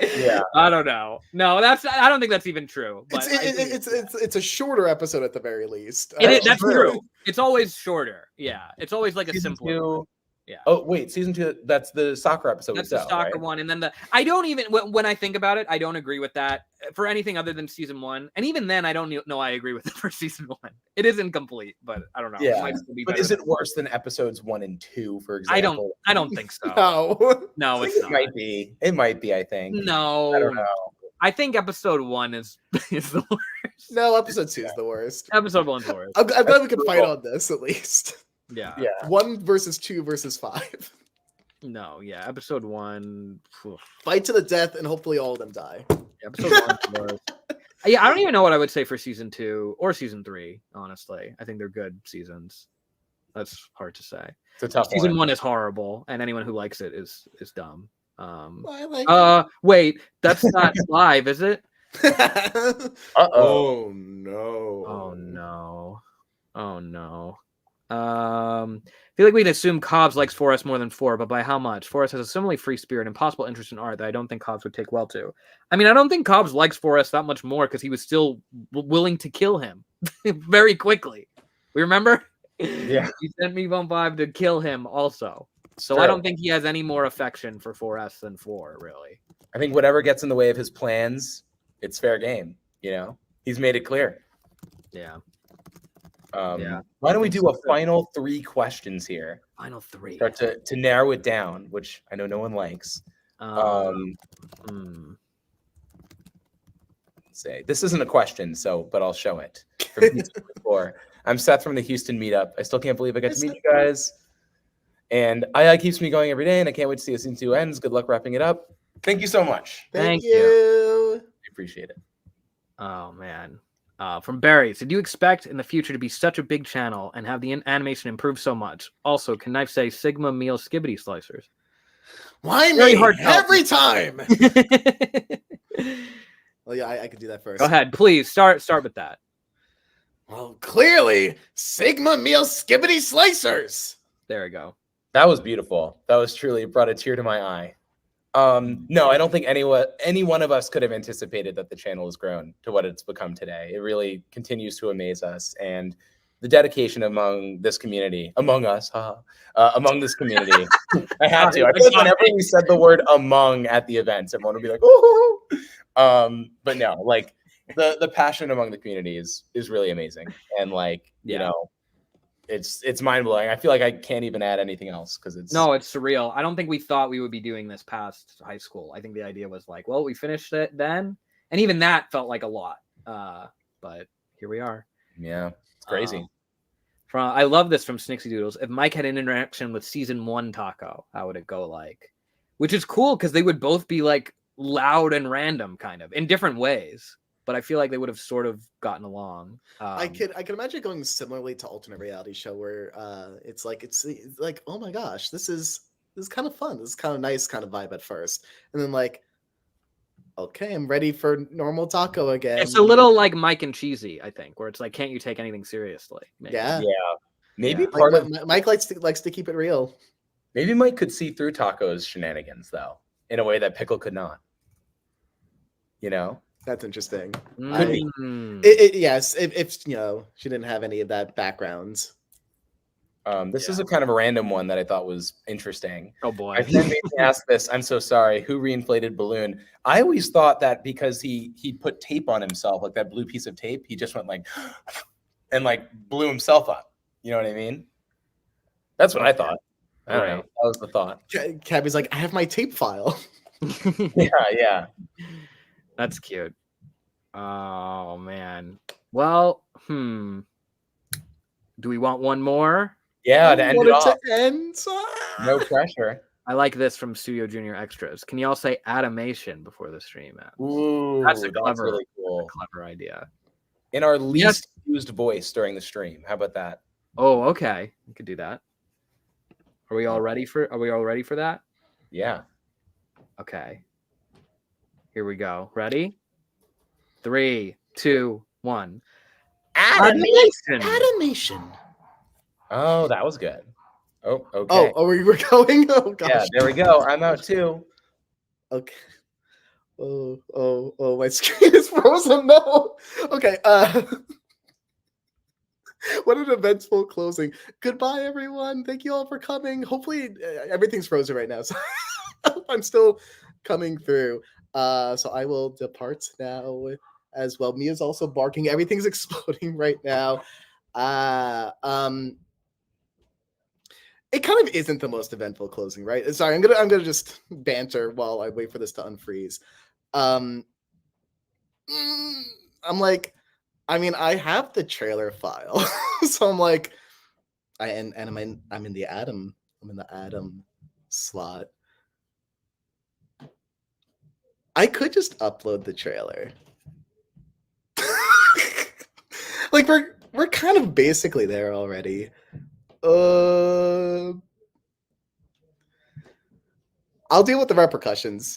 Yeah. I don't know. No, I don't think that's even true. But It's a shorter episode at the very least. That's true. It's always shorter. Yeah, it's always like a Season simpler. 2. Yeah. Oh wait, season 2. That's the soccer episode. That's the soccer one, and then I don't even when I think about it, I don't agree with that for anything other than season 1, and even then, I don't know I agree with it for season 1. It is incomplete, but I don't know. Yeah, it might still be but better is it worse than episodes 1 and 2, for example? I don't think so. No, it's it not. might be. It might be. I think. No, I don't know. I think episode 1 is the worst. No, episode 2 is the worst. Episode 1's the worst. I'm glad we can fight on this at least. Yeah. 1 versus 2 versus 5. No, yeah, episode 1. Fight to the death, and hopefully all of them die. Episode 1's the worst. Yeah, I don't even know what I would say for season 2 or season 3. Honestly, I think they're good seasons. That's hard to say. It's a tough Season one. 1 is horrible, and anyone who likes it is dumb. I like Wait, that's not live, is it? Oh no! Oh no! Oh no! I feel like we'd assume Cobbs likes Forrest more than 4, but by how much? Forrest has a similarly free spirit and possible interest in art that I don't think Cobbs would take well to. I mean, I don't think Cobbs likes Forrest that much more because he was still willing to kill him very quickly. We remember? Yeah. He sent me on 5 to kill him also. So True. I don't think he has any more affection for Forrest than 4, really. I think whatever gets in the way of his plans, it's fair game. You know, he's made it clear. Yeah. Why don't we do a final 3 questions here? Final 3. Start to narrow it down, which I know no one likes. Say this isn't a question, but I'll show it. I'm Seth from the Houston meetup. I still can't believe I got to meet you guys. And II keeps me going every day, and I can't wait to see season 2 ends. Good luck wrapping it up. Thank you so much. Thank you. I appreciate it. Oh man. From Barry, did you expect in the future to be such a big channel and have the animation improve so much? Also, can Knife say Sigma meal skibbity slicers? Why Very me hard every time? Well, yeah, I could do that first. Go ahead, please start with that. Well, clearly, Sigma meal skibbity slicers. There we go. That was beautiful. That was truly brought a tear to my eye. No, I don't think any one of us could have anticipated that the channel has grown to what it's become today. It really continues to amaze us, and the dedication among this community, among us, among this community. I have to. I feel like whenever we said the word "among" at the events, everyone would be like, "Ooh!" But no, like the passion among the community is really amazing, and you know. It's mind blowing. I feel like I can't even add anything else because it's surreal. I don't think we thought we would be doing this past high school. I think the idea was like, well, we finished it then, and even that felt like a lot. But here we are. Yeah, it's crazy. I love this from Snixie Doodles. If Mike had an interaction with season 1 Taco, how would it go like? Which is cool because they would both be like loud and random, kind of in different ways. But I feel like they would have sort of gotten along. I could imagine it going similarly to alternate reality show where it's like oh my gosh, this is kind of fun. This is kind of nice kind of vibe at first, and then like, okay, I'm ready for normal Taco again. It's a little like Mike and Cheesy, I think, where it's like, can't you take anything seriously? Maybe. Yeah. Maybe part of Mike likes to keep it real. Maybe Mike could see through Taco's shenanigans though, in a way that Pickle could not. You know. That's interesting. Yes, if you know she didn't have any of that background. This is a kind of a random one that I thought was interesting. Oh boy! My friend made me ask this. I'm so sorry. Who reinflated balloon? I always thought that because he put tape on himself, like that blue piece of tape, he just went like and like blew himself up. You know what I mean? That's what I thought. I don't know. That was the thought. Cabby's like, I have my tape file. Yeah. That's cute. Oh man. Well, do we want one more? Yeah, to end it off. End. No pressure. I like this from Studio Junior Extras. Can you all say animation before the stream ends? Ooh, that's really cool. Clever idea. In our least used voice during the stream. How about that? Oh, okay. We could do that. Are we all ready for that? Yeah. Okay. Here we go. Ready? 3, 2, 1. Animation. Oh, that was good. Oh, okay. Oh, we were going? Oh, gosh. Yeah, there we go. I'm out too. Okay. Oh, my screen is frozen. No. Okay. What an eventful closing. Goodbye, everyone. Thank you all for coming. Hopefully, everything's frozen right now, so I'm still coming through. So I will depart now as well. Mia's also barking. Everything's exploding right now. It kind of isn't the most eventful closing, right? Sorry, I'm gonna just banter while I wait for this to unfreeze. I'm like, I mean, I have the trailer file, so I'm like, I'm in the Adam slot. I could just upload the trailer. Like we're kind of basically there already. I'll deal with the repercussions.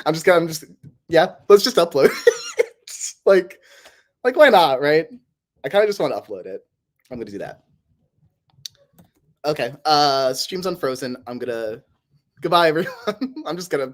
Let's just upload it. like why not, right? I kind of just want to upload it. I'm gonna do that. Okay, stream's unfrozen. Goodbye everyone. I'm just gonna